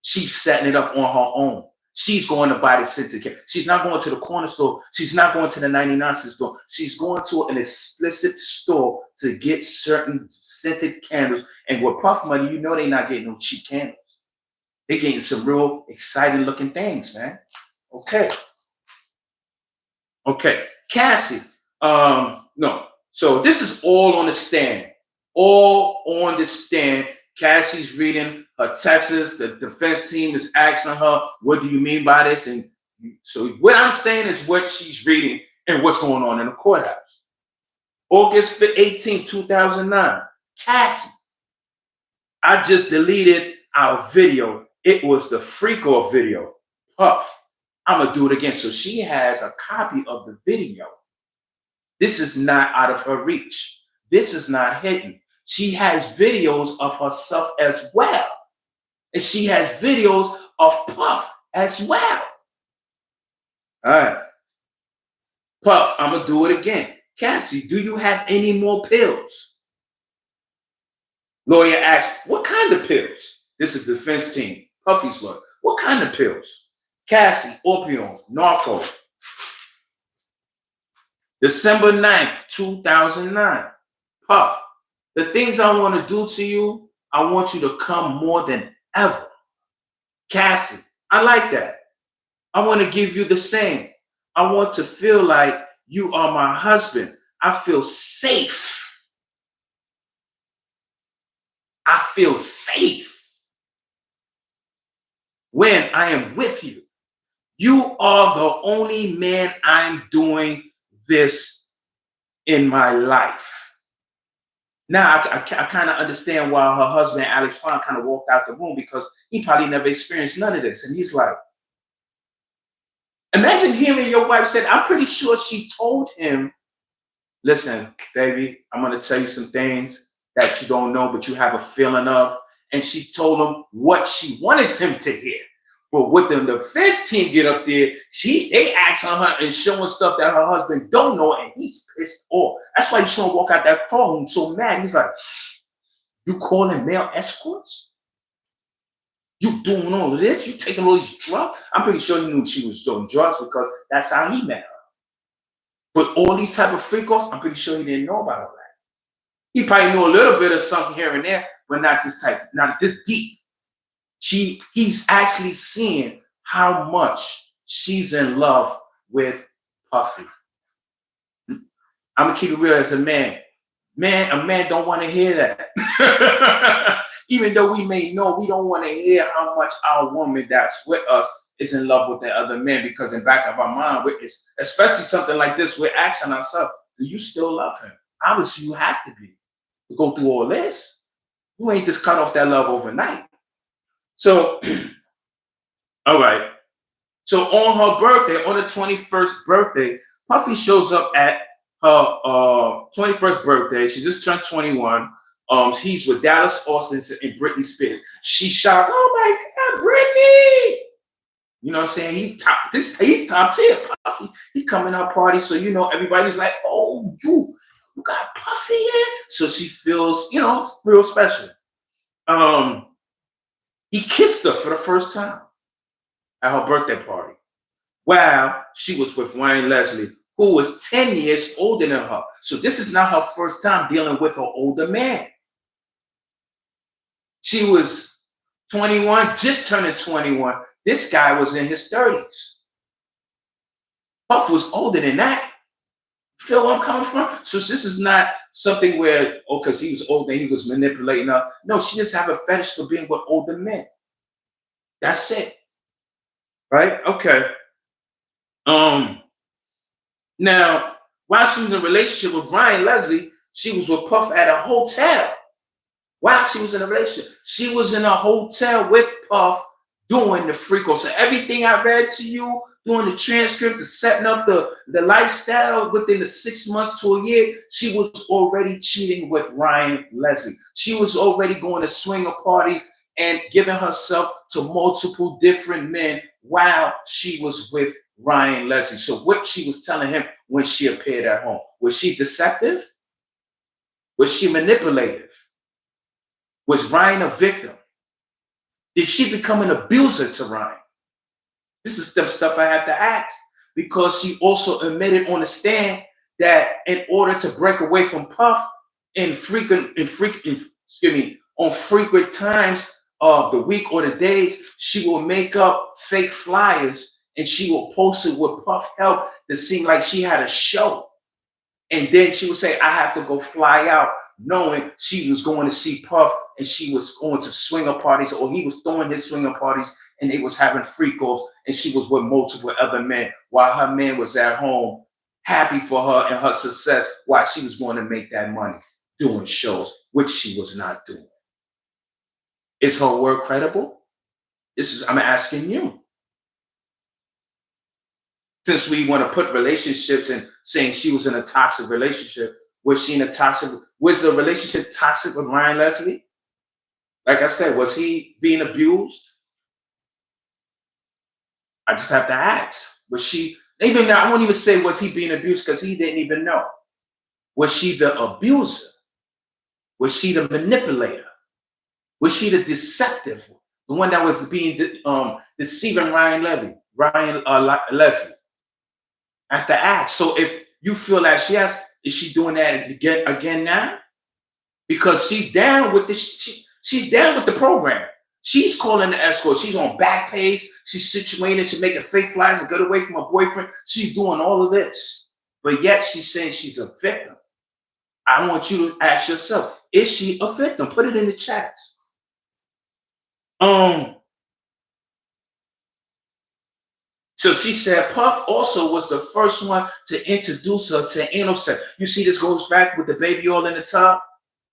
She's setting it up on her own. She's going to buy the scented candle. She's not going to the corner store. She's not going to the 99-cent store. She's going to an explicit store to get certain scented candles. And with Puff money, you know they're not getting no cheap candles. They're getting some real exciting looking things, man. Okay. Cassie, no. So this is all on the stand. All on the stand. Cassie's reading her texts. The defense team is asking her, what do you mean by this? And so what I'm saying is what she's reading and what's going on in the courthouse. August 18, 2009. Cassie, I just deleted our video. It was the freak off video. Puff, I'm going to do it again. So she has a copy of the video. This is not out of her reach. This is not hidden. She has videos of herself as well. And she has videos of Puff as well. All right. Puff, I'm going to do it again. Cassie, do you have any more pills? Lawyer asks, what kind of pills? This is the defense team. Puffy's lawyer. What kind of pills? Cassie, opium, narco. December 9th, 2009. Puff, the things I want to do to you, I want you to come more than ever. Cassie, I like that. I want to give you the same. I want to feel like you are my husband. I feel safe. I feel safe when I am with you. You are the only man I'm doing this in my life. Now, I kind of understand why her husband, Alex Fon, kind of walked out the room because he probably never experienced none of this. And he's like, imagine hearing your wife said, I'm pretty sure she told him, listen, baby, I'm going to tell you some things that you don't know, but you have a feeling of. And she told him what she wanted him to hear. But with the defense team get up there, they ask on her and showing stuff that her husband don't know, and he's pissed off. That's why you saw him walk out that car room so mad. He's like, you calling male escorts? You doing all of this? You taking all these drugs? I'm pretty sure he knew she was doing drugs because that's how he met her. But all these type of freak offs, I'm pretty sure he didn't know about all that. He probably knew a little bit of something here and there, but not this type, not this deep. He's actually seeing how much she's in love with Puffy. I'm gonna keep it real as a man. A man don't want to hear that. Even though we may know, we don't want to hear how much our woman that's with us is in love with that other man, because in back of our mind, especially something like this, we're asking ourselves, do you still love him? Obviously, you have to be to go through all this. You ain't just cut off that love overnight. So, all right. So on her birthday, on the 21st birthday, Puffy shows up at her 21st birthday. She just turned 21. He's with Dallas Austin and Britney Spears. She shocked, oh my God, Britney! You know what I'm saying? He's top tier. Puffy. He coming out party, so you know everybody's like, oh, you got Puffy in? So she feels, real special. He kissed her for the first time at her birthday party. While she was with Wayne Leslie, who was 10 years older than her. So this is not her first time dealing with an older man. She was 21, just turning 21. This guy was in his 30s. Puff was older than that. Feel where I'm coming from? So this is not something where, because he was older and he was manipulating her. No, she just have a fetish for being with older men. That's it. Right? Okay. Now, while she was in a relationship with Ryan Leslie, she was with Puff at a hotel. While she was in a relationship, she was in a hotel with Puff doing the freako. So everything I read to you, doing the transcript, the setting up the lifestyle within the 6 months to a year, she was already cheating with Ryan Leslie. She was already going to swinger parties and giving herself to multiple different men while she was with Ryan Leslie. So what she was telling him when she appeared at home, was she deceptive? Was she manipulative? Was Ryan a victim? Did she become an abuser to Ryan? This is the stuff I have to ask, because she also admitted on the stand that in order to break away from Puff on frequent times of the week or the days, she will make up fake flyers and she will post it with Puff help to seem like she had a show. And then she would say, I have to go fly out, knowing she was going to see Puff and she was going to swinger parties, or he was throwing his swinger parties and they was having freakos, and she was with multiple other men while her man was at home happy for her and her success while she was going to make that money doing shows, which she was not doing. Is her word credible? I'm asking you. Since we want to put relationships and saying she was in a toxic relationship, was the relationship toxic with Ryan Leslie? Like I said, was he being abused? I just have to ask. Was she, even now, I won't even say was he being abused, because he didn't even know. Was she the abuser? Was she the manipulator? Was she the deceptive one? The one that was being deceiving Ryan Leslie? I have to ask. So if you feel that is she doing that again now? Because she's down with this. She's down with the program. She's calling the escort. She's on Backpage. She's situated. She's making fake flyers to get away from her boyfriend. She's doing all of this. But yet she's saying she's a victim. I want you to ask yourself, is she a victim? Put it in the chats. So she said Puff also was the first one to introduce her to anal sex. You see, this goes back with the baby oil in the tub.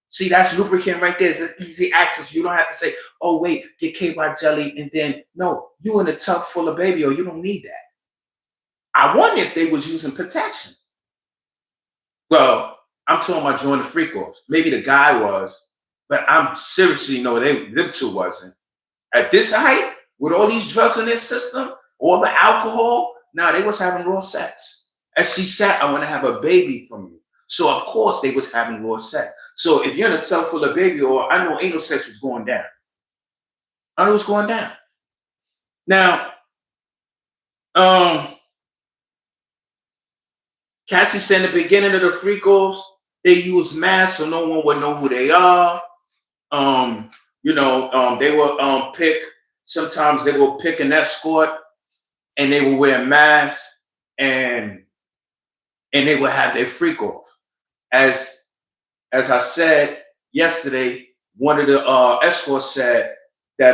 See, that's lubricant right there. It's an easy access. You don't have to say, oh, wait, get KY jelly. And then, no, you in a tub full of baby oil. You don't need that. I wonder if they was using protection. Well, I'm talking about joining the freak offs. Maybe the guy was, but I'm seriously no, them two wasn't. At this height, with all these drugs in their system, all the alcohol, they was having raw sex. As she said, I want to have a baby from you. So, of course, they was having raw sex. So, if you're in a tub full of baby oil, I know anal sex was going down. I know it was going down. Now, Cassie said in the beginning of the freak offs, They use masks so no one would know who they are. They will pick. Sometimes they will pick an escort, and they will wear masks, and they will have their freak off. As I said yesterday, one of the escorts said that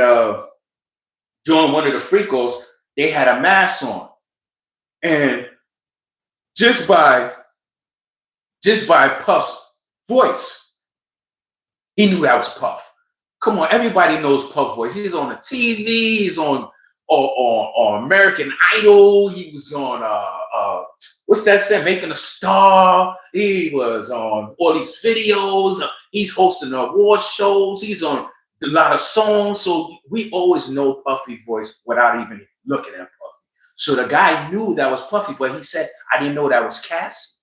during one of the freak offs, they had a mask on, and just by Puff's voice, he knew that was Puff. Come on, everybody knows Puff voice. He's on the TV. He's on American Idol. He was on what's that set? Making a Star. He was on all these videos. He's hosting award shows. He's on a lot of songs. So we always know Puffy voice without even looking at Puffy. So the guy knew that was Puffy, but he said, I didn't know that was Cassie.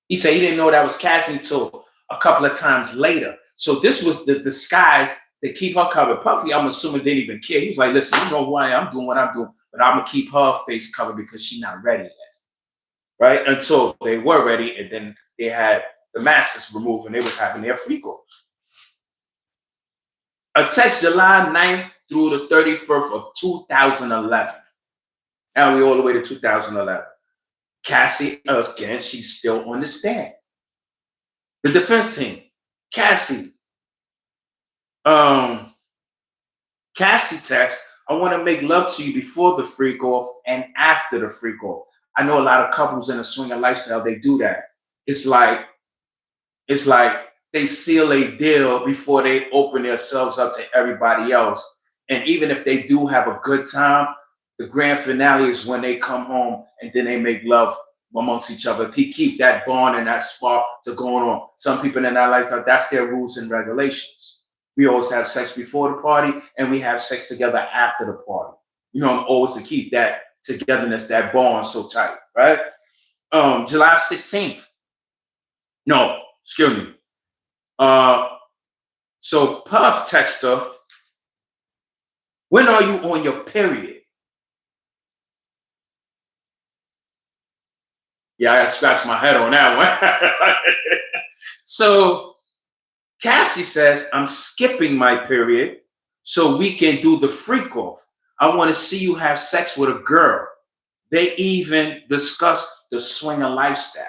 He said he didn't know that was Cassie until a couple of times later. So this was the disguise to keep her covered. Puffy, I'm assuming, didn't even care. He was like, listen, you know who I am. I'm doing what I'm doing, but I'm going to keep her face covered because she's not ready yet. Right? Until they were ready, and then they had the masks removed, and they was having their freak offs. A text July 9th through the 31st of 2011. Now we all the way to 2011. Cassie, again, she's still on the stand. The defense team, Cassie text, I want to make love to you before the freak off and after the freak off. I know a lot of couples in a swinger lifestyle, they do that. It's like they seal a deal before they open themselves up to everybody else. And even if they do have a good time, the grand finale is when they come home and then they make love amongst each other. They keep that bond and that spark to going on. Some people in that lifestyle, that's their rules and regulations. We always have sex before the party and we have sex together after the party. Always to keep that togetherness, that bond so tight, right? July 16th. No, excuse me. So Puff texted her, when are you on your period? Yeah, I got to scratch my head on that one. So Cassie says, I'm skipping my period so we can do the freak off. I want to see you have sex with a girl. They even discussed the swinger lifestyle.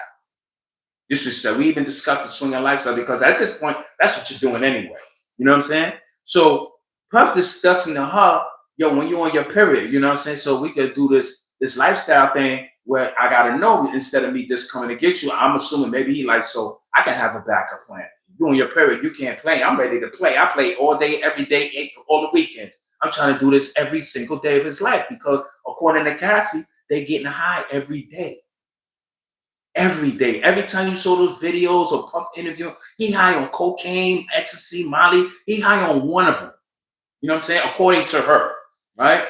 This was said, we even discussed the swinger lifestyle because at this point, that's what you're doing anyway. You know what I'm saying? So Puff discussing to her, yo, when you're on your period, you know what I'm saying? So we could do this lifestyle thing where I got to know instead of me just coming to get you. I'm assuming maybe he like, so I can have a backup plan. You on your period, you can't play. I'm ready to play. I play all day, every day, all the weekends. I'm trying to do this every single day of his life because according to Cassie, they getting high every day. Every day. Every time you saw those videos or Puff interview, he high on cocaine, ecstasy, Molly. He high on one of them. You know what I'm saying? According to her, right?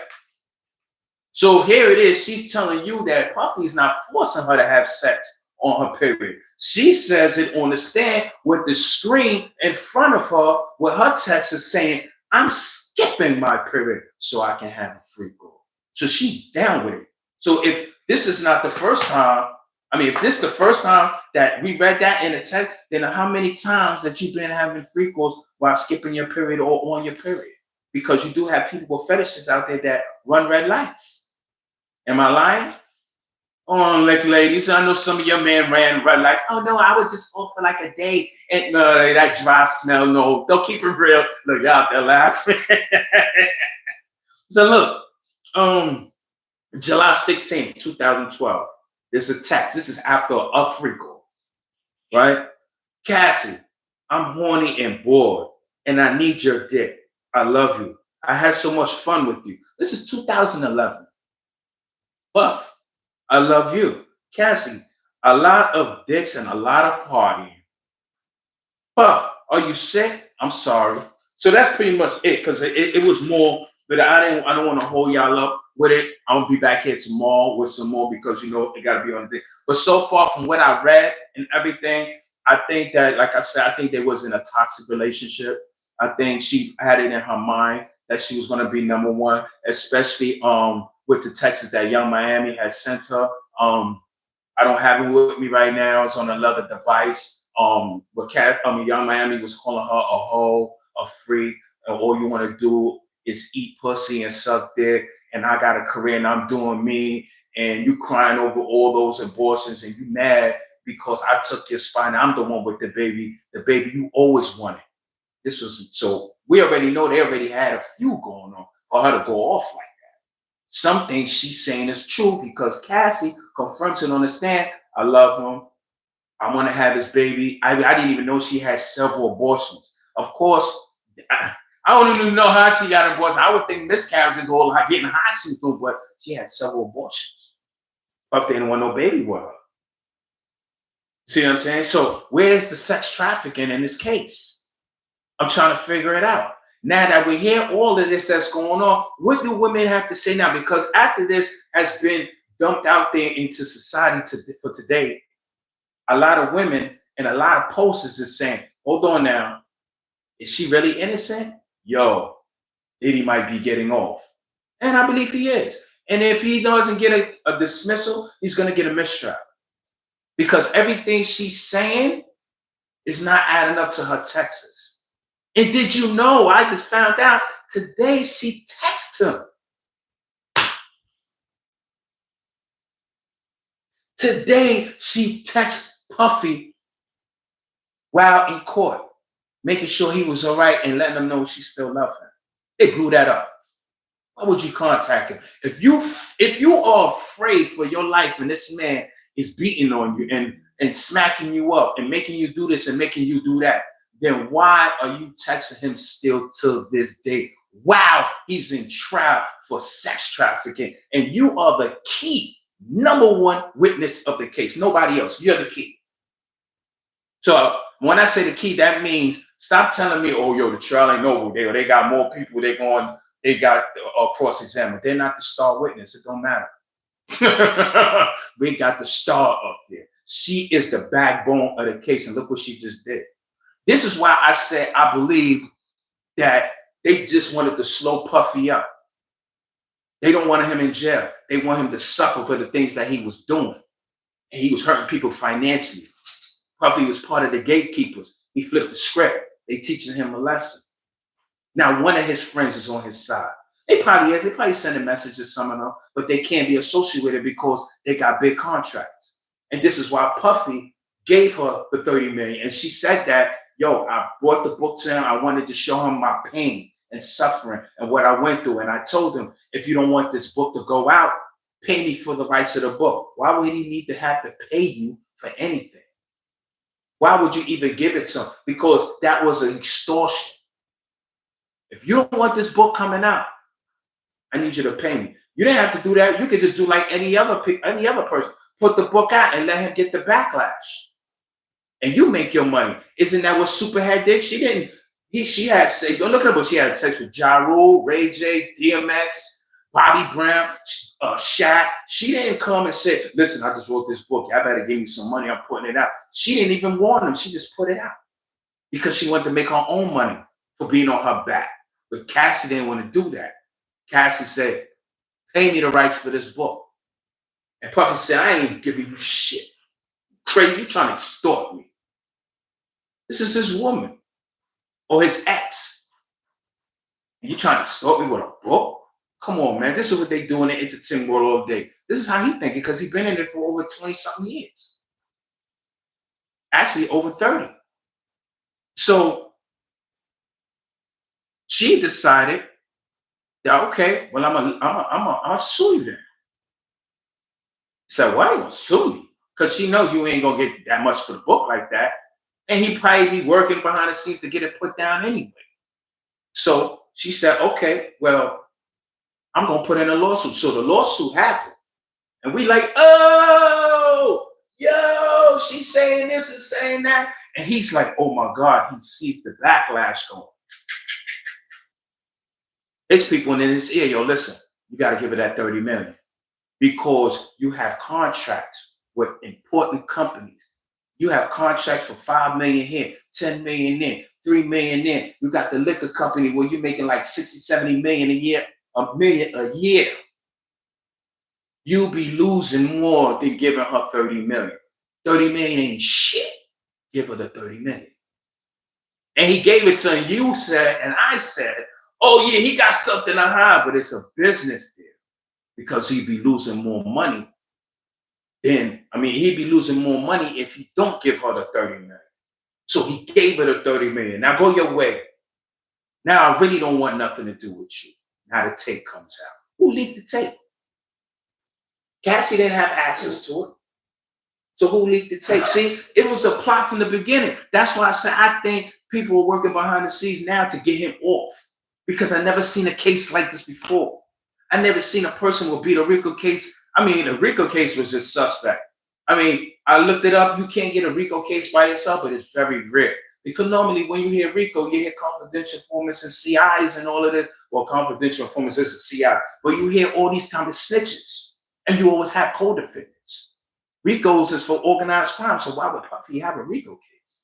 So here it is. She's telling you that Puffy's not forcing her to have sex on her period. She says it on the stand with the screen in front of her with her text is saying, I'm skipping my period so I can have a freak off. So she's down with it. So if this is not the first time, if this is the first time that we read that in the text, then how many times that you've been having freak offs while skipping your period or on your period? Because you do have people with fetishes out there that run red lights. Am I lying? Oh, ladies, I know some of your men ran red lights. Oh, no, I was just off for like a day. And that dry smell, no. Don't keep it real. Look, y'all out there laughing. So look, July 16th, 2012. There's a text. This is after a freak off, right? Cassie, I'm horny and bored, and I need your dick. I love you. I had so much fun with you. This is 2011. Puff, I love you. Cassie, a lot of dicks and a lot of partying. Puff, are you sick? I'm sorry. So that's pretty much it, because it was more, but I don't want to hold y'all up with it. I'll be back here tomorrow with some more because it got to be on the thing. But so far from what I read and everything, I think that, like I said, I think they was in a toxic relationship. I think she had it in her mind that she was going to be number one, especially with the texts that Young Miami had sent her. I don't have it with me right now. It's on another device. But Young Miami was calling her a hoe, a freak, and all you want to do is eat pussy and suck dick. And I got a career and I'm doing me. And you crying over all those abortions and you mad because I took your spot and I'm the one with the baby you always wanted. This was so we already know they already had a few going on for her to go off like that. Some things she's saying is true because Cassie confronts it on the stand. I love him. I want to have his baby. I didn't even know she had several abortions. Of course, I don't even know how she got abortions. I would think miscarriages or like getting high she was doing, but she had several abortions. But they didn't want no baby with her. See what I'm saying? So where's the sex trafficking in this case? I'm trying to figure it out. Now that we hear all of this that's going on, what do women have to say now? Because after this has been dumped out there into society for today, a lot of women and a lot of posters is saying, hold on now, is she really innocent? Yo, Diddy might be getting off. And I believe he is. And if he doesn't get a dismissal, he's going to get a mistrial. Because everything she's saying is not adding up to her texts. And did you know, I just found out today she texted him. Today she texted Puffy while in court, making sure he was all right and letting him know she still loved him. They blew that up. Why would you contact him? If you are afraid for your life and this man is beating on you and smacking you up and making you do this and making you do that, then why are you texting him still till this day? Wow, he's in trial for sex trafficking. And you are the key, number one witness of the case. Nobody else. You're the key. So when I say the key, that means stop telling me, oh, yo, the trial ain't over. They got more people. They got cross-examined. They're not the star witness. It don't matter. We got the star up there. She is the backbone of the case. And look what she just did. This is why I said I believe that they just wanted to slow Puffy up. They don't want him in jail. They want him to suffer for the things that he was doing. And he was hurting people financially. Puffy was part of the gatekeepers. He flipped the script. They teaching him a lesson. Now, one of his friends is on his side. They probably sending messages, some of them, but they can't be associated with it because they got big contracts. And this is why Puffy gave her the $30 million. And she said that, yo, I brought the book to him. I wanted to show him my pain and suffering and what I went through. And I told him, if you don't want this book to go out, pay me for the rights of the book. Why would he need to have to pay you for anything? Why would you even give it to him? Because that was an extortion. If you don't want this book coming out, I need you to pay me. You didn't have to do that. You could just do like any other person. Put the book out and let him get the backlash. And you make your money. Isn't that what Superhead did? She didn't. She had sex. Don't look at her, but she had sex with Ja Rule, Ray J, DMX, Bobby Brown, Shaq. She didn't come and say, listen, I just wrote this book. I better give me some money. I'm putting it out. She didn't even warn them. She just put it out because she wanted to make her own money for being on her back. But Cassie didn't want to do that. Cassie said, pay me the rights for this book. And Puffy said, I ain't giving you shit. Crazy, you trying to extort me. This is his woman or his ex. And you trying to extort me with a book? Come on, man. This is what they do in the entertainment world all day. This is how he thinking because he's been in it for over 20-something years. Actually, over 30. So she decided that, okay, well, I'm gonna sue you then. He said, why are you gonna sue me? Because she know you ain't gonna get that much for the book like that. And he'd probably be working behind the scenes to get it put down anyway. So she said, okay, well, I'm gonna put in a lawsuit. So the lawsuit happened. And we like, oh, yo, she's saying this and saying that. And he's like, oh my God, he sees the backlash going. There's people in his ear, yo, listen, you got to give her that $30 million because you have contracts with important companies. You have contracts for $5 million here, $10 million there, $3 million there. You got the liquor company where you're making like $60, $70 million a year. You'll be losing more than giving her $30 million. $30 million ain't shit. give her the 30 million. And he gave it to her, and you said, and I said, oh yeah, he got something to hide, but it's a business deal because he'd be losing more money. He'd be losing more money if he don't give her the 30 million. So he gave her the 30 million. Now go your way. Now I really don't want nothing to do with you. Now the tape comes out. Who leaked the tape? Cassie didn't have access to it. So who leaked the tape? See, it was a plot from the beginning. That's why I said I think people were working behind the scenes now to get him off. Because I never seen a case like this before. I never seen a person will beat a RICO case. The RICO case was just suspect. I looked it up. You can't get a RICO case by yourself, but it's very rare. Because normally when you hear RICO, you hear confidential informants and CIs and all of this. Well, confidential informants is a CI. But you hear all these kind of snitches. And you always have co-defendants. RICO's is for organized crime. So why would Puffy have a RICO case?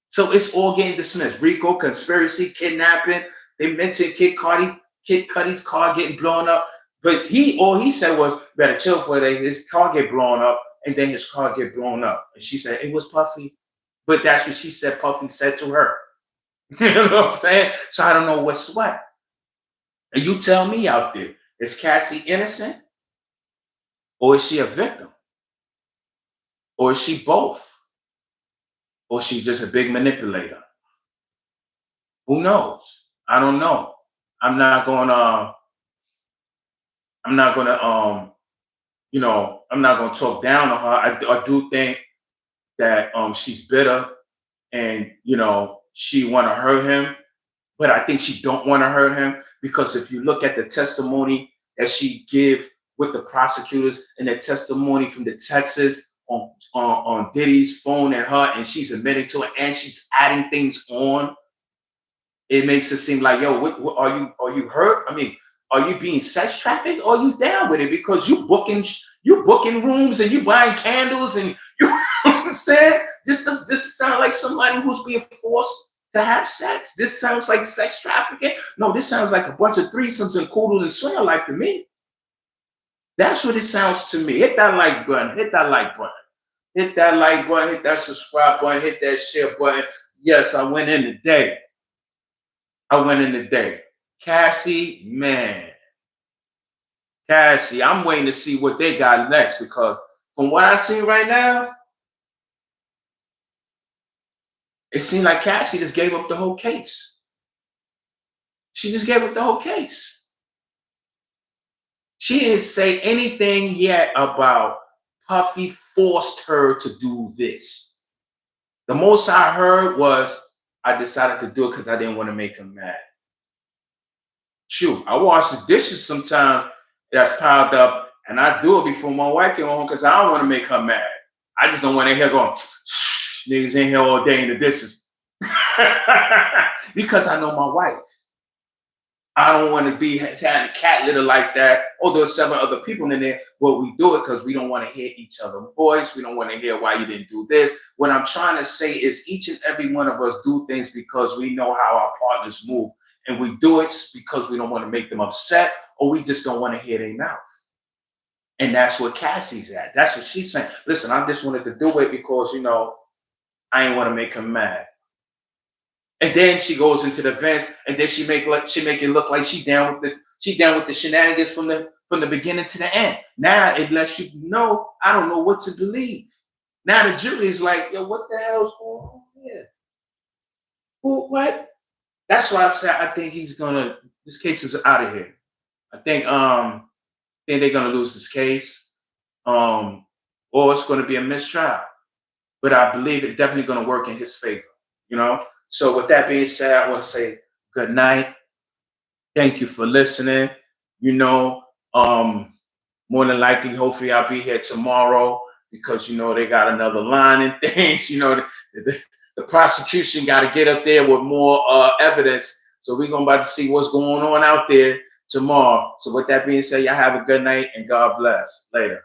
So it's all getting dismissed. RICO, conspiracy, kidnapping. They mentioned Kid Cudi's car getting blown up. But all he said was, better chill for that. His car get blown up, and then his car get blown up. And she said, it was Puffy. But that's what she said Puffy said to her. You know what I'm saying? So I don't know what's what. And you tell me out there, is Cassie innocent? Or is she a victim? Or is she both? Or is she just a big manipulator? Who knows? I don't know. I'm not gonna talk down on her. I do think that she's bitter and she wanna hurt him, but I think she don't want to hurt him because if you look at the testimony that she give with the prosecutors and the testimony from the Texas on Diddy's phone and her, and she's admitting to it and she's adding things on. It makes it seem like, yo, what are you hurt? Are you being sex trafficked or are you down with it? Because you booking rooms and you buying candles and you know what I'm saying? This sounds like somebody who's being forced to have sex. This sounds like sex trafficking. No, this sounds like a bunch of threesomes and Koodle and Swinger like to me. That's what it sounds to me. Hit that like button. Hit that like button. Hit that like button. Hit that subscribe button. Hit that share button. Yes, I went in today. Cassie, man. Cassie, I'm waiting to see what they got next because from what I see right now, it seemed like Cassie just gave up the whole case. She just gave up the whole case. She didn't say anything yet about Puffy forced her to do this. The most I heard was, I decided to do it because I didn't want to make him mad. Shoot, I wash the dishes sometimes that's piled up, and I do it before my wife get home because I don't want to make her mad. I just don't want to hear going, niggas in here all day in the dishes. Because I know my wife. I don't want to be having a cat litter like that. Or there's 7 other people in there, but we do it because we don't want to hear each other's voice. We don't want to hear why you didn't do this. What I'm trying to say is each and every one of us do things because we know how our partners move. And we do it because we don't want to make them upset or we just don't want to hear their mouth. And that's what Cassie's at. That's what she's saying. Listen, I just wanted to do it because, I didn't want to make him mad. And then she goes into the vents, and then she make it look like she down with the shenanigans from the beginning to the end. Now it lets you know I don't know what to believe. Now the jury is like, yo, what the hell's going on here? Well, what? That's why I said I think this case is out of here. I think they're gonna lose this case, or it's gonna be a mistrial. But I believe it's definitely gonna work in his favor. So with that being said, I want to say good night. Thank you for listening. More than likely, hopefully I'll be here tomorrow because, they got another line and things. The prosecution got to get up there with more evidence. So we're going to see what's going on out there tomorrow. So with that being said, y'all have a good night and God bless. Later.